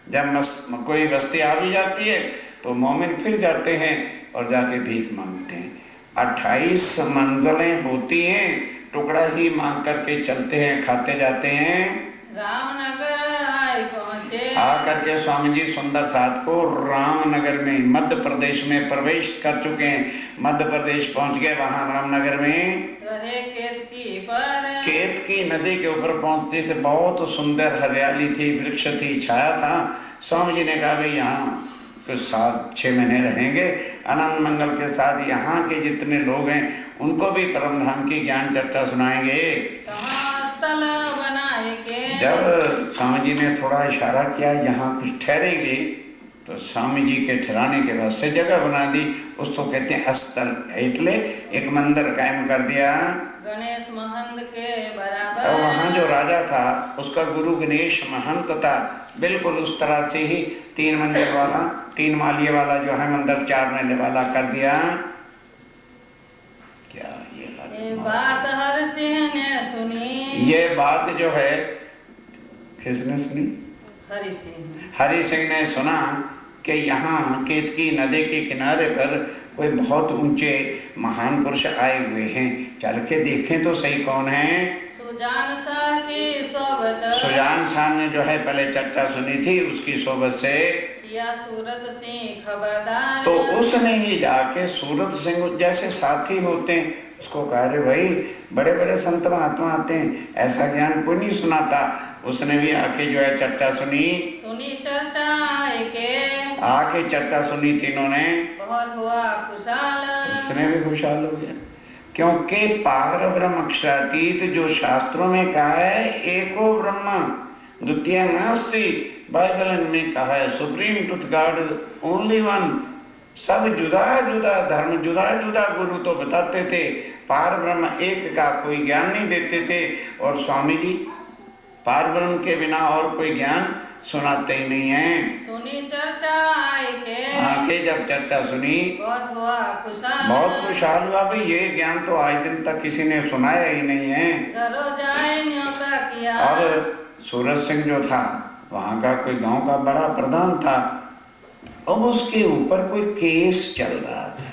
जब कोई बस्ती आ भी जाती है तो मोमिन फिर जाते हैं और जाके भीख मांगते हैं। 28 मंजिलें होती हैं, टुकड़ा ही मांग करके चलते हैं, खाते जाते हैं। रामनगर आए पहुंचे, आकर के स्वामी जी सुंदर साथ को रामनगर में मध्य प्रदेश में प्रवेश कर चुके हैं। मध्य प्रदेश पहुंच गए, वहां रामनगर में रहे केतकी पर, केतकी नदी के ऊपर पहुंचते थे। बहुत सुंदर हरियाली थी, वृक्ष थी, छाया था। स्वामी जी ने कहा भाई यहाँ कुछ 7-6 महीने रहेंगे, आनंद मंगल के साथ यहाँ के जितने लोग हैं उनको भी परमधाम की ज्ञान चर्चा सुनाएंगे। स्थल बनाएंगे। जब स्वामी जी ने थोड़ा इशारा किया यहाँ कुछ ठहरेंगे, तो स्वामी जी के ठहराने के बाद से जगह बना दी। उसको कहते हैं स्थल, એટલે एक मंदिर कायम कर दिया। गणेश महंत के बराबर, और वहां जो राजा था उसका गुरु गणेश महंत था। बिल्कुल उस तरह से ही 3 मंदिर वाला, 3 मालिये वाला जो है मंदिर 4 महले वाला कर दिया। क्या ये बात हर सिंह ने सुनी, ये बात जो है किसने सुनी? हरि सिंह। हरि सिंह ने सुना कि यहाँ केतकी नदी के किनारे पर कोई बहुत ऊंचे महान पुरुष आए हुए हैं, चल के देखें तो सही कौन है। सुजान शाह की सोबत, सुजान शाह ने जो है पहले चर्चा सुनी थी, उसकी सोबत से या सूरत सिंह खबरदार, तो उसने ही जाके सूरत सिंह जैसे साथी होते हैं उसको कहा रे भाई बड़े बड़े संत महात्मा आते हैं, ऐसा ज्ञान कोई नहीं सुनाता। उसने भी आके जो है चर्चा सुनी चर्चा आके चर्चा सुनी तीनों ने, बहुत हुआ खुशहाल। उसने भी खुशहाल हो गया, क्योंकि पार ब्रह्म अक्षरातीत जो शास्त्रों में कहा है, एको ब्रह्म द्वितीय नास्ति, बाइबल में कहा है supreme truth God only one. सब जुदा जुदा धर्म, जुदा जुदा गुरु तो बताते थे, पार ब्रह्म एक का कोई ज्ञान नहीं देते थे। और स्वामी जी पार ब्रह्म के बिना और कोई ज्ञान सुनाते ही नहीं है। सुनी चर्चा आके जब चर्चा सुनी बहुत हुआ खुशहाल, बहुत खुशहाल हुआ। भाई ये ज्ञान तो आज दिन तक किसी ने सुनाया ही नहीं है। घरों जाए न्योता किया। और सूरज सिंह जो था वहां का कोई गांव का बड़ा प्रधान था, अब उसके ऊपर कोई केस चल रहा था,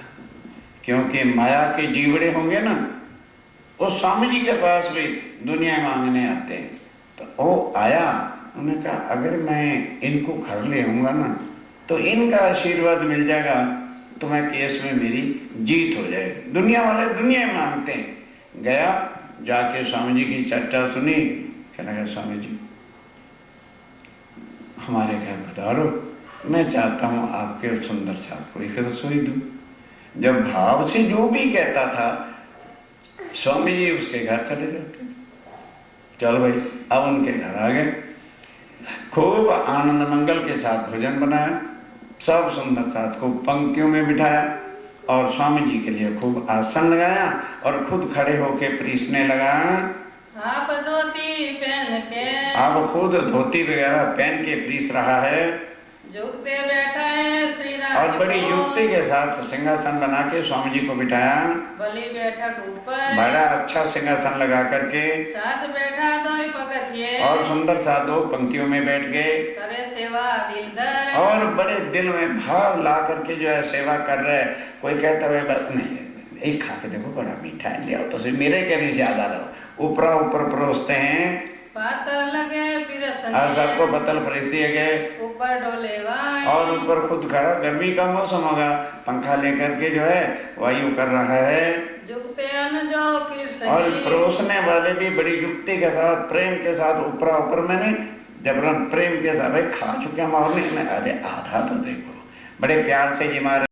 क्योंकि माया के जीवड़े होंगे ना, वो स्वामी जी के पास भी दुनिया मांगने आते हैं। तो वो आया, उन्होंने कहा अगर मैं इनको घर ले आऊंगा ना तो इनका आशीर्वाद मिल जाएगा, तो मैं केस में मेरी जीत हो जाएगी। दुनिया वाले दुनिया मांगते हैं। गया, जाके स्वामी जी की चर्चा सुनी, कहने लगा स्वामी जी हमारे घर पधारो, मैं चाहता हूं आपके और सुंदर साहब को एक रसोई दूं। जब भाव से जो भी कहता था स्वामी जी उसके घर चले जाते थे। चल भाई, अब उनके घर आ गए, खूब आनंद मंगल के साथ भोजन बनाया, सब सुंदर साथ को पंक्तियों में बिठाया और स्वामी जी के लिए खूब आसन लगाया और खुद खड़े होके परीसने लगा। आप धोती पहन के, अब खुद धोती वगैरह पहन के परीस रहा है, झुकते बैठा है श्री राम और बड़ी युक्ति के साथ सिंहासन बना के स्वामी जी को बिठाया। बलि बैठक ऊपर, बड़ा अच्छा सिंहासन लगा करके साथ बैठा दो पगथिये, और सुंदर सा 2 पंक्तियों में बैठ गए करे सेवा दिलदार, और बड़े दिल में भाव ला करके जो है सेवा कर रहे। कोई कहता है बस नहीं, एक खा के देखो बड़ा मीठा है, ले आओ तो सही, मेरे कहने से आधा लो। ऊपरा ऊपर परोसते हैं पातर लगे फिर और सबको बतल परोस दिए गए, ऊपर डोले वाई, और ऊपर खुद खड़ा, गर्मी का मौसम होगा, पंखा लेकर के जो है वायु कर रहा है। झुकते अन जो फिर सही, और परोसने वाले भी बड़ी युक्ति के साथ प्रेम के साथ ऊपरा ऊपर, मैंने जबरन प्रेम के साथ, भाई खा चुके हम और नहीं, अरे आधा तो देखो, बड़े प्यार से ये मारे